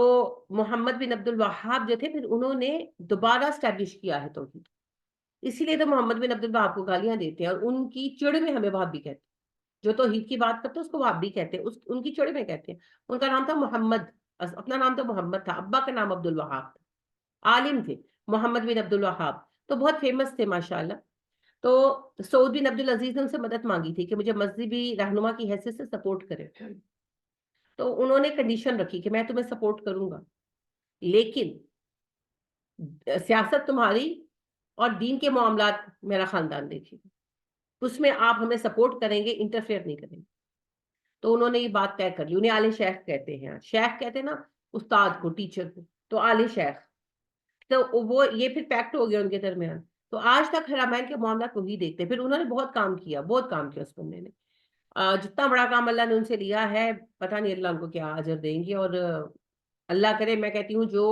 محمد بن عبد الوہاب جو تھے، پھر انہوں نے دوبارہ اسٹیبلش کیا ہے توحید، اسی لیے تو محمد بن عبد الوہاب کو گالیاں دیتے ہیں، اور ان کی چڑ میں ہمیں وہابی کہتے ہیں، جو توحید کی بات کرتے ہیں اس کو وہابی کہتے ہیں، ان کی چڑ میں کہتے ہیں۔ ان کا نام تھا محمد، اپنا نام تو محمد تھا، ابا کا نام عبد الوہاب تھا، عالم تھے محمد بن عبد الوہاب، تو بہت فیمس تھے ماشاءاللہ۔ تو سعود بن عبد العزیز نے ان سے مدد مانگی تھی کہ مجھے مذہبی رہنما کی حیثیت سے سپورٹ کرے، تو انہوں نے کنڈیشن رکھی کہ میں تمہیں سپورٹ کروں گا، لیکن سیاست تمہاری اور دین کے معاملات میرا خاندان دیکھے گا، اس میں آپ ہمیں سپورٹ کریں گے، انٹرفیئر نہیں کریں گے۔ تو انہوں نے یہ بات طے کر لی، انہیں آل شیخ کہتے ہیں، شیخ کہتے ہیں نا استاد کو، ٹیچر کو، تو آل شیخ، تو وہ یہ پھر پیکٹ ہو گیا ان کے درمیان۔ تو آج تک حرمین کے معاملات وہی دیکھتے ہیں۔ پھر انہوں نے بہت کام کیا، بہت کام کیا اس بندے نے، جتنا بڑا کام اللہ نے ان سے لیا ہے، پتہ نہیں اللہ ان کو کیا اجر دیں گے۔ اور اللہ کرے، میں کہتی ہوں جو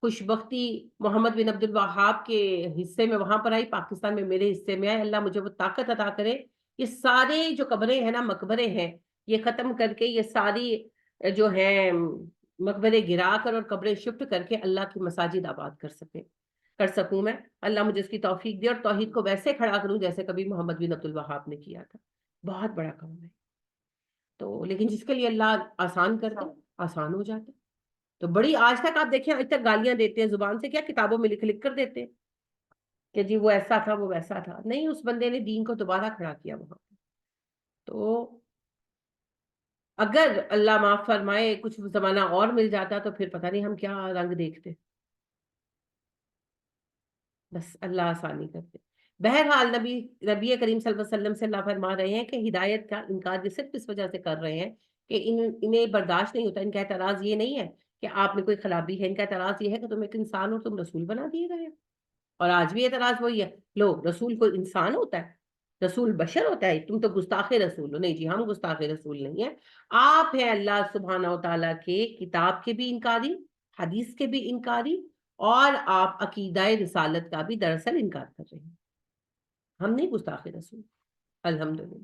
خوش بختی محمد بن عبد الوہاب کے حصے میں وہاں پر آئی، پاکستان میں میرے حصے میں آئے، اللہ مجھے وہ طاقت عطا کرے، یہ سارے جو قبریں ہیں نا، مقبرے ہیں، یہ ختم کر کے، یہ ساری جو ہیں مقبرے گرا کر اور قبریں شفٹ کر کے اللہ کی مساجد آباد کر سکوں میں۔ اللہ مجھے اس کی توفیق دے اور توحید کو ویسے کھڑا کروں جیسے کبھی محمد بن عبد الوہاب نے کیا تھا۔ بہت بڑا کام ہے، تو لیکن جس کے لیے اللہ آسان کرتا، آسان ہو جاتا۔ تو بڑی آج تک آپ دیکھیں، آج تک گالیاں دیتے ہیں زبان سے، کیا کتابوں میں لکھ کر دیتے ہیں کہ جی وہ ایسا تھا، وہ ویسا تھا، نہیں، اس بندے نے دین کو دوبارہ کھڑا کیا وہاں۔ تو اگر اللہ معاف فرمائے کچھ زمانہ اور مل جاتا تو پھر پتہ نہیں ہم کیا رنگ دیکھتے، بس اللہ آسانی کرتے۔ بہرحال نبی کریم صلی اللہ علیہ وسلم سے اللہ فرما رہے ہیں کہ ہدایت کا انکار یہ صرف اس وجہ سے کر رہے ہیں کہ انہیں برداشت نہیں ہوتا۔ ان کا اعتراض یہ نہیں ہے کہ آپ میں کوئی خرابی ہے، ان کا اعتراض یہ ہے کہ تم ایک انسان ہو، تم رسول بنا دیے گئے۔ اور آج بھی اعتراض وہی ہے، لو رسول کوئی انسان ہوتا ہے، رسول بشر ہوتا ہے، تم تو گستاخ رسول ہو۔ نہیں جی، ہم گستاخ رسول نہیں ہیں، آپ ہیں اللہ سبحانہ و تعالیٰ کے کتاب کے بھی انکاری، حدیث کے بھی انکاری، اور آپ عقیدہ رسالت کا بھی دراصل انکار کر رہے ہیں۔ ہم نہیں گستاخ رسول، الحمدللہ۔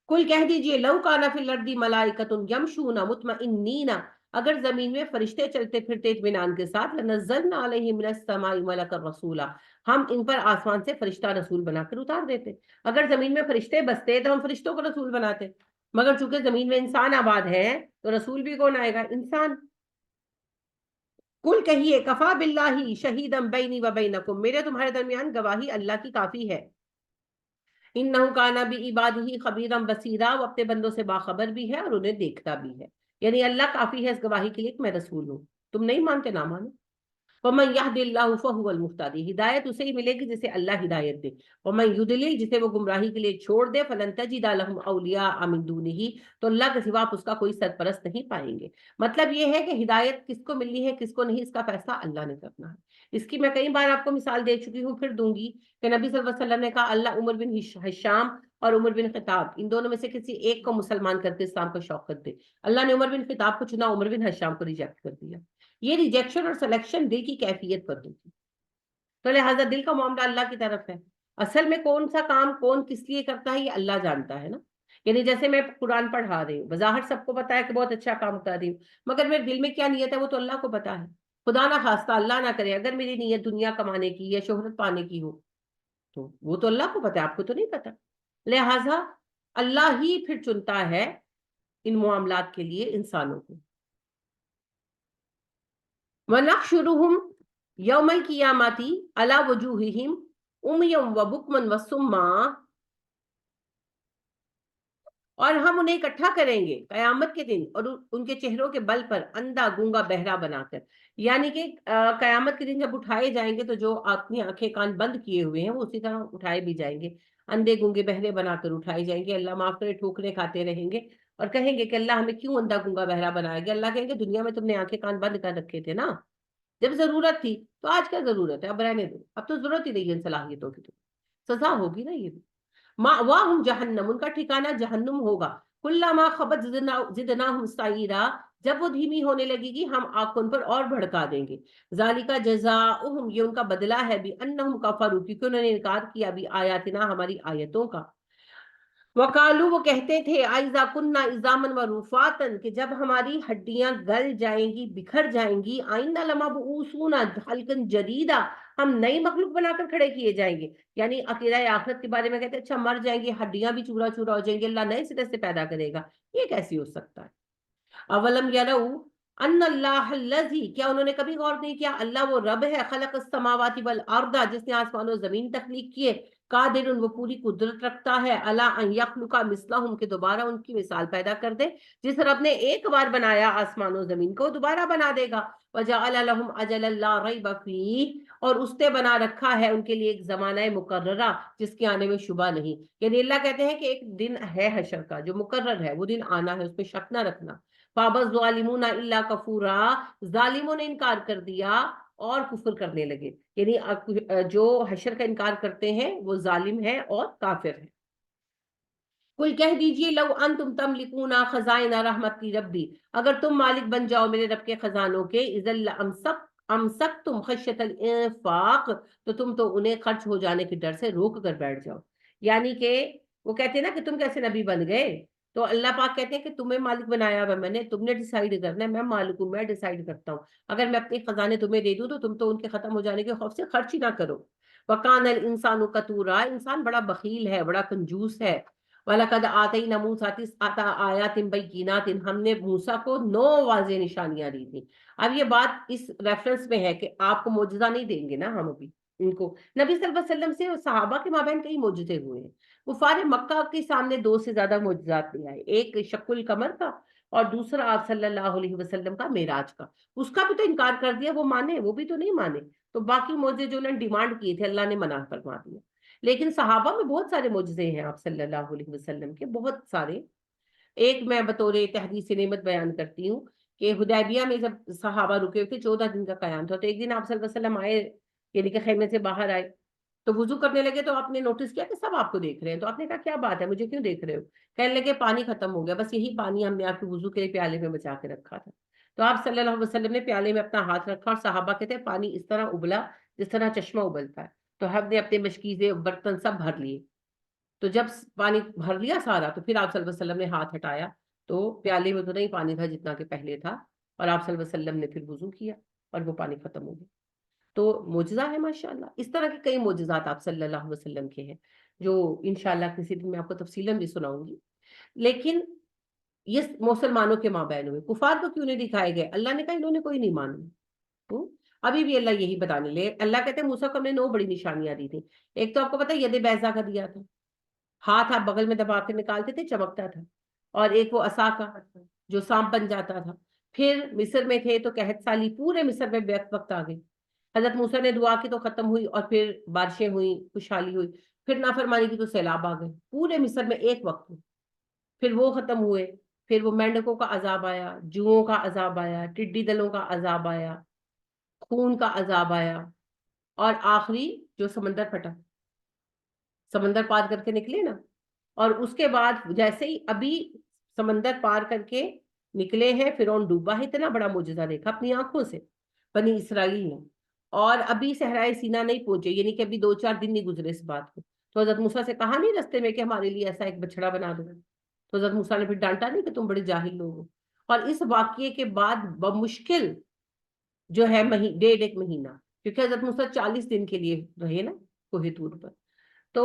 کل کہہ دیجئے لو کان فی الارض ملائکۃ یمشون مطمئنین، اگر زمین میں فرشتے چلتے پھرتے اطمینان کے ساتھ، لنزلنا علیہم من السماء ملکا رسولا، ہم ان پر آسمان سے فرشتہ رسول بنا کر اتار دیتے۔ اگر زمین میں فرشتے بستے تو ہم فرشتوں کو رسول بناتے، مگر چونکہ زمین میں انسان آباد ہے تو رسول بھی کون آئے گا؟ انسان۔ کل کہیے کفا باللہ شہیدا بینی و بینکم، میرے تمہارے درمیان گواہی اللہ کی کافی ہے۔ انہ کان بعبادہ خبیرا بصیرا، وہ اپنے بندوں سے باخبر بھی ہے اور انہیں دیکھتا بھی ہے، یعنی اللہ کافی ہے اس گواہی کے لیے کہ میں رسول ہوں۔ تم نہیں مانتے، نہ مانو۔ ومن یہد اللہ فہو المہتدی، ہدایت اسے ہی ملے گی جسے اللہ ہدایت دے، ومن یضلل، جسے وہ گمراہی کے لیے چھوڑ دے، فلن تجد لہم اولیاء من دونہ، تو اللہ کے سوا آپ اس کا کوئی سرپرست نہیں پائیں گے۔ مطلب یہ ہے کہ ہدایت کس کو ملنی ہے کس کو نہیں، اس کا فیصلہ اللہ نے کرنا ہے۔ اس کی میں کئی بار آپ کو مثال دے چکی ہوں، پھر دوں گی کہ نبی صلی اللہ علیہ وسلم نے کہا اللہ عمر بن ہشام اور عمر بن خطاب، ان دونوں میں سے کسی ایک کو مسلمان کر کے اسلام کو شوقت دے۔ اللہ نے عمر بن خطاب کو چنا، عمر بن ہشام کو ریجیکٹ کر دیا۔ یہ ریجیکشن اور سلیکشن دل کی کیفیت پر ہوتی، تو لہٰذا دل کا معاملہ اللہ کی طرف ہے۔ اصل میں کون سا کام کون کس لیے کرتا ہے یہ اللہ جانتا ہے نا۔ یعنی جیسے میں قرآن پڑھا رہی ہوں، بظاہر سب کو پتا ہے کہ بہت اچھا کام کر رہی ہوں، مگر میرے دل میں کیا نیت ہے وہ تو اللہ کو پتا ہے۔ خدا نہ خواستہ، اللہ نہ کرے، اگر میری نیت دنیا کمانے کی یا شہرت پانے کی ہو تو وہ تو اللہ کو پتا ہے، آپ کو تو نہیں پتا۔ لہذا اللہ ہی پھر چنتا ہے ان معاملات کے لیے انسانوں کو. وَنَحْشُرُهُمْ يَوْمَ الْقِيَامَةِ عَلَى وُجُوهِهِمْ عُمْيًا وَبُكْمًا وَصُمًّا، اور ہم انہیں اکٹھا کریں گے قیامت کے دن اور ان کے چہروں کے بل پر اندھا گونگا بہرا بنا کر. یعنی کہ قیامت کے دن جب اٹھائے جائیں گے تو جو اپنی آنکھیں کان بند کیے ہوئے ہیں وہ اسی طرح اٹھائے بھی جائیں گے، اندھے گونگے بہرے بنا کر اٹھائے جائیں گے. اللہ معاف کرے، ٹھوکریں کھاتے رہیں گے اور کہیں گے کہ اللہ ہمیں کیوں اندھا گونگا بہرا بنایا گیا. اللہ کہیں گے دنیا میں تم نے آنکھیں کان بند کر رکھے تھے نا، جب ضرورت تھی. تو آج کیا ضرورت ہے؟ اب رہنے دو، اب تو ضرورت ہی نہیں ہے ان صلاحیتوں کی، تو سزا ہوگی نا. یہ مأواہم جہنم، ان کا ٹھکانہ جہنم ہوگا. کلما خبت زدناہم سعیرا، جب وہ دھیمی ہونے لگے گی ہم آگ کو ان پر اور بھڑکا دیں گے. ذالک جزاؤہم، یہ ان کا بدلہ ہے، بانہم کفروا، کیونکہ انہوں نے انکار کیا بھی آیاتنا، ہماری آیتوں کا. وقالو، وہ کہتے تھے، اذا کننا عظاما ورفاتا، کہ جب ہماری ہڈیاں گل جائیں گی، بکھر جائیں گی، آئندہ لمبعوثون خلقا جدیدا، ہم نئی مخلوق بنا کر کھڑے کیے جائیں گے. یعنی عقیدہ آخرت کے بارے میں کہتے ہیں اچھا مر جائیں گے، ہڈیاں بھی چورا چورا ہو جائیں گے، اللہ نئے سرے سے پیدا کرے گا. یہ کیسی ہو سکتا ہے؟ اولم یروا ان اللہ الذی، کیا انہوں نے کبھی غور نہیں کیا اللہ وہ رب ہے، خلق السماوات والارض، جس نے آسمان و زمین تخلیق کیے، قادر، وہ پوری قدرت رکھتا ہے، الا ان یخلق مثلہم، کہ دوبارہ ان کی مثال پیدا کر دے. جس رب نے ایک بار بنایا آسمان و زمین کو دوبارہ بنا دے گا. وجعل لهم اجلا لا ریب فیہ، اور اس نے بنا رکھا ہے ان کے لیے ایک زمانہ مقررہ جس کے آنے میں شبہ نہیں. یعنی اللہ کہتے ہیں کہ ایک دن ہے حشر کا جو مقرر ہے، وہ دن آنا ہے، اس میں شک نہ رکھنا. فَأَبَى الظَّالِمُونَ إِلَّا كَفُورًا، ظالموں نے انکار کر دیا اور کفر کرنے لگے. یعنی جو حشر کا انکار کرتے ہیں وہ ظالم ہے اور کافر ہے. کل کہہ دیجئے لو انتم تملکون خزائن رحمت ربی، اگر تم مالک بن جاؤ میرے رب کے خزانوں کے، اذا امسکتم خشیت الانفاق، تو تم تو انہیں خرچ ہو جانے کے ڈر سے روک کر بیٹھ جاؤ. یعنی کہ وہ کہتے ہیں نا کہ تم کیسے نبی بن گئے، تو اللہ پاک کہتے ہیں کہ تمہیں مالک بنایا ہوا میں نے، تم نے ڈیسائیڈ کرنا ہے، میں مالک ہوں، میں ڈیسائیڈ کرتا ہوں. اگر میں اپنے خزانے تمہیں دے دوں تو تم تو ان کے ختم ہو جانے کے خوف سے خرچ ہی نہ کرو. وَقَانَ الْإِنسَانُ قَتُورًا، انسان بڑا بخیل ہے، بڑا کنجوس ہے. وَلَقَدْ آتَيْنَا مُوسَىٰ 9 آیَاتٍ بَيِّنَاتٍ، ہم نے موسیٰ کو 9 واضح نشانیاں دی تھیں. اب یہ بات اس ریفرنس میں ہے کہ آپ کو معجزہ نہیں دیں گے نا ہم ابھی ان کو. نبی صلی اللہ علیہ وسلم سے صحابہ کے مابین کئی معجزے ہوئے ہیں. کفار مکہ کے سامنے 2 سے زیادہ معجزات نہیں آئے، ایک شق القمر کا اور دوسرا آپ صلی اللہ علیہ وسلم کا معراج کا. اس کا بھی تو انکار کر دیا، وہ مانے، وہ بھی تو نہیں مانے. تو باقی معجزے جو انہوں نے ڈیمانڈ کیے تھے اللہ نے منع فرما دیا. لیکن صحابہ میں بہت سارے معجزے ہیں آپ صلی اللہ علیہ وسلم کے، بہت سارے. ایک میں بطور تحدیث نعمت بیان کرتی ہوں کہ حدیبیہ میں جب صحابہ رکے ہوئے تھے 14 دن کا قیام تھا، تو ایک دن آپ صلی اللہ علیہ وسلم آئے، یعنی کہ خیمے سے باہر آئے تو وضو کرنے لگے، تو آپ نے نوٹس کیا کہ سب آپ کو دیکھ رہے ہیں. تو آپ نے کہا کیا بات ہے، مجھے کیوں دیکھ رہے ہو؟ کہنے لگے پانی ختم ہو گیا، بس یہی پانی ہم نے آپ کے وضو کے پیالے میں بچا کے رکھا تھا. تو آپ صلی اللہ علیہ وسلم نے پیالے میں اپنا ہاتھ رکھا اور صحابہ کہتے ہیں پانی اس طرح ابلا جس طرح چشمہ ابلتا ہے. تو ہم نے اپنے مشکیزیں برتن سب بھر لیے. تو جب پانی بھر لیا سارا تو پھر آپ صلی اللہ علیہ وسلم نے ہاتھ ہٹایا تو پیالے میں تو نہیں پانی تھا جتنا کہ پہلے تھا، اور آپ صلی اللہ علیہ وسلم نے پھر وضو کیا اور وہ پانی ختم ہو گیا. تو معجزہ ہے ماشاءاللہ. اس طرح کے کئی معجزات آپ صلی اللہ علیہ وسلم کے ہیں جو انشاءاللہ کسی دن میں آپ کو تفصیلاً بھی سناؤں گی. لیکن یہ مسلمانوں کے مابین ہوئے، کفار کو کیوں نہیں دکھائے گئے؟ اللہ نے کہا انہوں نے کوئی نہیں مانا. ابھی بھی اللہ یہی بتانے لے. اللہ کہتے ہیں موسیٰ کو ہم نے 9 بڑی نشانیاں دی تھی. ایک تو آپ کو پتا ید بیضا کا دیا تھا، ہاتھ آپ بغل میں دبا کے نکالتے تھے چمکتا تھا، اور ایک وہ عصا کا جو سانپ بن جاتا تھا. پھر مصر میں تھے تو قحط سالی پورے مصر میں بیک وقت آ گئی. حضرت موسیٰ نے دعا کی تو ختم ہوئی، اور پھر بارشیں ہوئی، خوشحالی ہوئی. پھر نافرمانی کی تو سیلاب آ گئے پورے مصر میں ایک وقت میں. پھر وہ ختم ہوئے. پھر وہ مینڈکوں کا عذاب آیا، جوؤں کا عذاب آیا، ٹڈی دلوں کا عذاب آیا، خون کا عذاب آیا، اور آخری جو سمندر پھٹا، سمندر پار کر کے نکلے نا. اور اس کے بعد جیسے ہی ابھی سمندر پار کر کے نکلے ہیں، فرعون ڈوبا ہے. اتنا بڑا معجزہ دیکھا اپنی آنکھوں سے بنی اسرائیل نے، اور ابھی صحرائے سینا نہیں پہنچے، یعنی کہ ابھی 2-4 دن نہیں گزرے اس بات کو. تو حضرت موسیٰ سے کہا نہیں رستے میں کہ ہمارے لیے ایسا ایک بچڑا بنا دو؟ تو حضرت موسیٰ نے پھر ڈانٹا نہیں کہ تم بڑے جاہل لوگ ہو. اور اس واقعے کے بعد بمشکل جو ہے 1.5 مہینہ، کیونکہ حضرت موسیٰ 40 دن کے لیے رہے نا کوہ طور پر، تو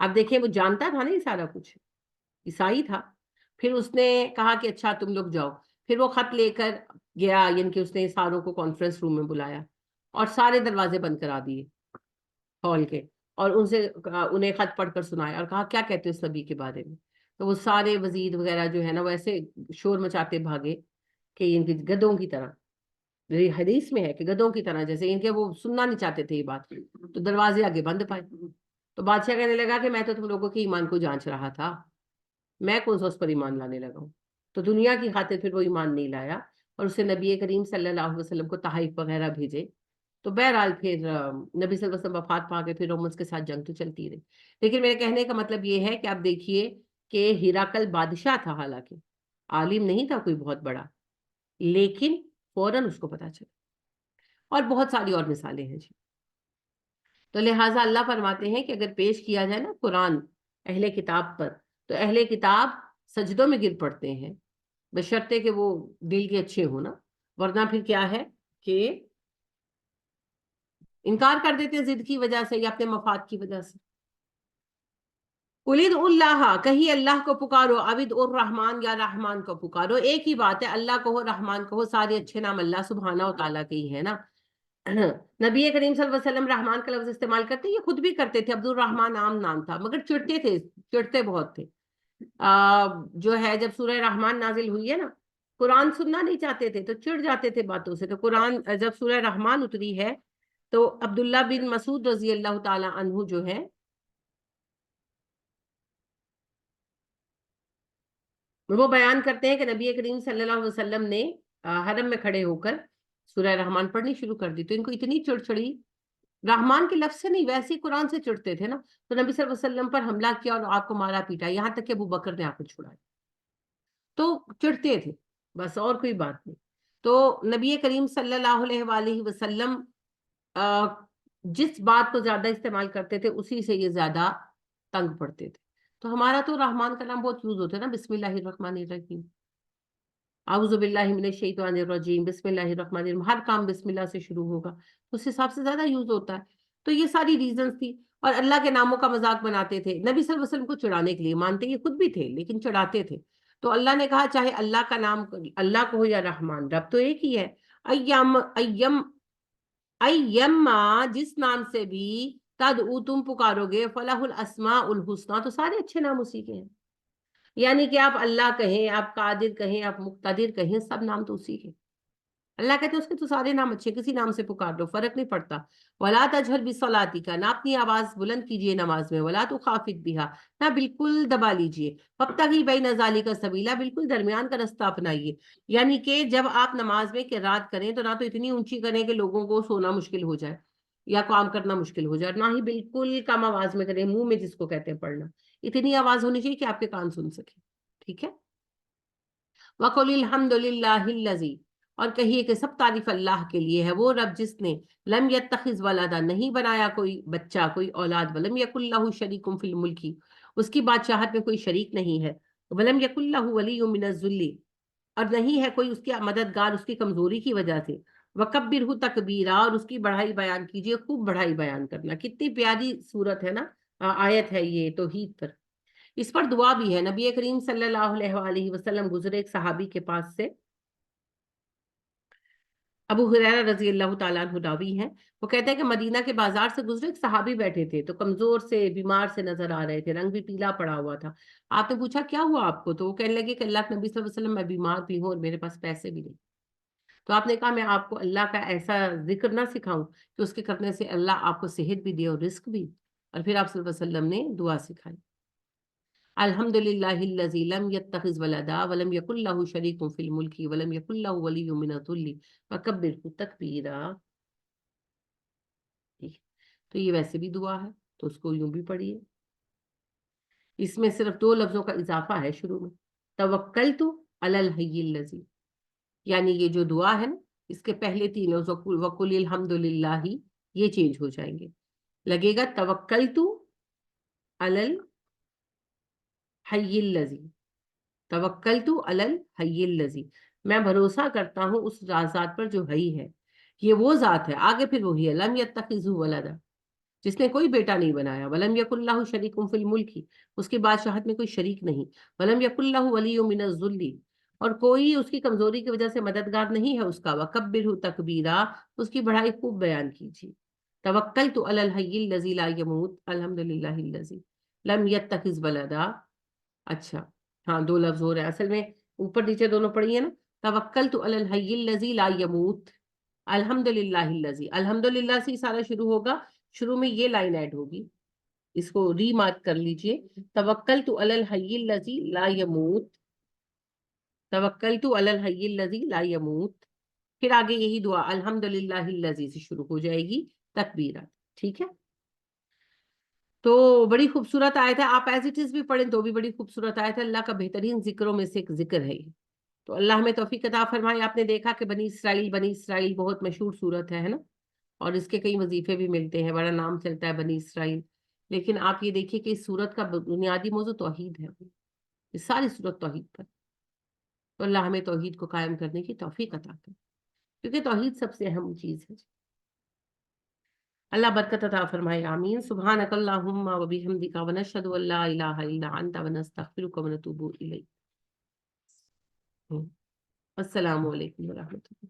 آپ دیکھیں وہ جانتا تھا نا یہ سارا کچھ، عیسائی تھا. پھر اس نے کہا کہ اچھا تم لوگ جاؤ. پھر وہ خط لے کر گیا، یعنی کہ اس نے ساروں کو کانفرنس روم میں بلایا اور سارے دروازے بند کرا دیے ہال کے، اور ان سے انہیں خط پڑھ کر سنایا اور کہا کیا کہتے ہو اس نبی کے بارے میں. تو وہ سارے وزیر وغیرہ جو ہے نا وہ ایسے شور مچاتے بھاگے کہ ان کی گدوں کی طرح، حدیث میں ہے کہ گدوں کی طرح، جیسے ان کے وہ سننا نہیں چاہتے تھے یہ بات. تو دروازے آگے بند پائے. تو بادشاہ کہنے لگا کہ میں تو تم لوگوں کے ایمان کو جانچ رہا تھا، میں کون سا اس پر ایمان لانے لگا ہوں. تو دنیا کی خاطر پھر وہ ایمان نہیں لایا اور اسے نبی کریم صلی اللہ علیہ وسلم کو تحائف وغیرہ بھیجے. تو بہرحال پھر نبی صلی اللہ علیہ وسلم وفات پا کے پھر رومنس کے ساتھ جنگ تو چلتی رہی. لیکن میرے کہنے کا مطلب یہ ہے کہ آپ دیکھیے کہ ہیراکل بادشاہ تھا، حالانکہ عالم نہیں تھا کوئی بہت بڑا، لیکن فوراً اس کو پتا چلا. اور بہت ساری اور مثالیں ہیں جی. تو لہٰذا اللہ فرماتے ہیں کہ اگر پیش کیا جائے نا قرآن اہل کتاب پر، تو اہل کتاب سجدوں میں گر پڑتے ہیں، بشرطے کہ وہ دل کے اچھے ہوں نا، ورنہ پھر کیا ہے کہ انکار کر دیتے ہیں ضد کی وجہ سے یا اپنے مفاد کی وجہ سے. قُلِ ادْعُوا اللَّهَ، کہیں اللہ کو پکارو، عبد الرحمن یا رحمان کو پکارو، ایک ہی بات ہے، اللہ کہو رحمان کہو، سارے اچھے نام اللہ سبحانہ و تعالیٰ کے ہی ہے نا. نبی کریم صلی اللہ علیہ وسلم رحمان کا لفظ استعمال کرتے، یہ خود بھی کرتے تھے، عبد الرحمن عام نام تھا، مگر چڑھتے تھے، چڑھتے بہت تھے. جو ہے جب سورہ رحمان نازل ہوئی ہے نا، قرآن سننا نہیں چاہتے تھے تو چڑھ جاتے تھے باتوں سے. تو قرآن جب سورہ رحمان اتری ہے تو عبداللہ بن مسعود رضی اللہ تعالی عنہ جو ہے وہ بیان کرتے ہیں کہ نبی کریم صلی اللہ علیہ وسلم نے حرم میں کھڑے ہو کر سورہ رحمان پڑھنی شروع کر دی. تو ان کو اتنی چڑ چڑی، رحمان کے لفظ سے نہیں، ویسے ہی قرآن سے چڑھتے تھے نا. تو نبی صلی اللہ علیہ وسلم پر حملہ کیا اور آپ کو مارا پیٹا، یہاں تک کہ ابو بکر نے آپ کو چھڑایا. تو چڑھتے تھے بس، اور کوئی بات نہیں. تو نبی کریم صلی اللہ علیہ وآلہ وسلم جس بات کو زیادہ استعمال کرتے تھے اسی سے یہ زیادہ تنگ پڑتے تھے. تو ہمارا تو رحمان کا نام بہت یوز ہوتا ہے نا، بسم اللہ الرحمن الرحیم، اعوذ باللہ من الشیطان الرجیم، بسم اللہ الرحمن الرحیم، ہر کام بسم اللہ سے شروع ہوگا، اس حساب سے زیادہ یوز ہوتا ہے. تو یہ ساری ریزنز تھی. اور اللہ کے ناموں کا مذاق بناتے تھے نبی صلی اللہ علیہ وسلم کو چڑھانے کے لیے، مانتے یہ خود بھی تھے لیکن چڑھاتے تھے. تو اللہ نے کہا چاہے اللہ کا نام اللہ کو ہو یا رحمان، رب تو ایک ہی ہے. ایما جس نام سے بھی تدعو تم پکارو گے، فلاح الاسماء الحسنی، تو سارے اچھے نام اسی کے ہیں. یعنی کہ آپ اللہ کہیں، آپ قادر کہیں، آپ مقتدر کہیں، سب نام تو اسی کے. اللہ کہتے ہیں اس کے تو سارے نام اچھے، کسی نام سے پکار دو، فرق نہیں پڑتا. ولا تجہر بصلاتک، نہ اپنی آواز بلند کیجئے نماز میں، ولا تخافت بها، نہ بالکل دبا لیجئے، وابتغی بین ذلک سبیلا، بالکل درمیان کا رستہ اپنائیے. یعنی کہ جب آپ نماز میں قرات کریں تو نہ تو اتنی اونچی کریں کہ لوگوں کو سونا مشکل ہو جائے یا کام کرنا مشکل ہو جائے، نہ ہی بالکل کم آواز میں کریں، منہ میں جس کو کہتے ہیں پڑھنا، اتنی آواز ہونی چاہیے کہ آپ کے کان سن سکیں. ٹھیک ہے. وَقُلِ الْحَمْدُ لِلَّهِ الَّذِي، اور کہیے کہ سب تعریف اللہ کے لیے ہے، وہ رب جس نے لم یتخذ ولدا، نہیں بنایا کوئی بچہ، کوئی اولاد، ولم یکن لہ شریک فی الملک، اس کی بادشاہت میں کوئی شریک نہیں ہے، ولم یکن لہ ولی من الذل، اور نہیں ہے کوئی اس کی مددگار اس کی کمزوری کی وجہ سے، وکبرہ تکبیرا، اور اس کی بڑھائی بیان کیجئے، خوب بڑھائی بیان کرنا. کتنی پیاری صورت ہے نا، آیت ہے یہ توحید پر. اس پر دعا بھی ہے. نبی کریم صلی اللہ علیہ وآلہ وسلم گزرے ایک صحابی کے پاس سے، ابو ہریرہ رضی اللہ تعالیٰ عنہ راوی ہیں، وہ کہتے ہیں کہ مدینہ کے بازار سے گزرے، ایک صحابی بیٹھے تھے، تو کمزور سے بیمار سے نظر آ رہے تھے، رنگ بھی پیلا پڑا ہوا تھا. آپ نے پوچھا کیا ہوا آپ کو؟ تو وہ کہنے لگے کہ اللہ کے نبی صلی اللہ علیہ وسلم میں بیمار بھی ہوں اور میرے پاس پیسے بھی نہیں. تو آپ نے کہا میں آپ کو اللہ کا ایسا ذکر نہ سکھاؤں کہ اس کے کرنے سے اللہ آپ کو صحت بھی دے اور رزق بھی. اور پھر آپ صلی اللہ علیہ وسلم نے دعا سکھائی، الحمد للہ الذی لم یتخذ ولدا ولم یکن لہ شریک فی الملک ولم یکن لہ ولی من الذل وکبرہ تکبیرا. تو یہ ویسے بھی دعا ہے تو اس کو یوں بھی پڑھیے. اس میں صرف 2 لفظوں کا اضافہ ہے شروع میں، توکلت علی الحی الذی، یعنی یہ جو دعا ہے نا اس کے پہلے 3 لفظ وقل الحمد للہ یہ چینج ہو جائیں گے، لگے گا توکلت علی الحی الذی، توکلت علی الحی الذی، میں بھروسہ کرتا ہوں اس ذات پر جو حی ہے. یہ وہ ذات ہے، آگے پھر وہی ہے، لم یتخذ ولدا، جس نے کوئی بیٹا نہیں بنایا. ولم یکن لہ شریک فی الملک, اس کی بادشاہت میں کوئی شریک نہیں. ولم یکن لہ ولی من الذل, اور کوئی اس کی کمزوری کی وجہ سے مددگار نہیں ہے اس کا. وکبرہ تکبیرا, اس کی بڑائی خوب بیان کیجیے. توکلت علی الحی الذی لا یموت الحمدللہ الذی لم یتخذ ولدا. اچھا ہاں, دو لفظ ہو رہے ہیں اصل میں, اوپر نیچے دونوں پڑھی ہے نا. توکلت علی الحی الذی لا یموت الحمدللہ الذی, الحمدللہ سے سارا شروع ہوگا, شروع میں یہ لائن ایڈ ہوگی, اس کو ری مارک کر لیجئے. توکلت علی الحی الذی لا یموت, توکلت علی الحی الذی لا یموت, پھر آگے یہی دعا الحمدللہ الذی سے شروع ہو جائے گی تکبیرات. ٹھیک ہے, تو بڑی خوبصورت آیت ہے, آپ ایز اٹ از بھی پڑھیں تو بھی بڑی خوبصورت آیت ہے. اللہ کا بہترین ذکروں میں سے ایک ذکر ہے یہ. تو اللہ ہمیں توفیق عطا فرمائے. آپ نے دیکھا کہ بنی اسرائیل بہت مشہور سورت ہے نا, اور اس کے کئی وظیفے بھی ملتے ہیں, بڑا نام چلتا ہے بنی اسرائیل. لیکن آپ یہ دیکھیے کہ اس سورت کا بنیادی موضوع توحید ہے, یہ ساری سورت توحید پر. تو اللہ ہمیں توحید کو قائم کرنے کی توفیق عطا کرے, کیونکہ توحید سب سے اہم چیز ہے. اللہ برکت عطا فرمائے, آمین. سبحانک اللہم و بحمدک ونشہد ان لا الہ الا انت ونستغفرک ونتوب الیک. السلام علیکم ورحمۃ اللہ.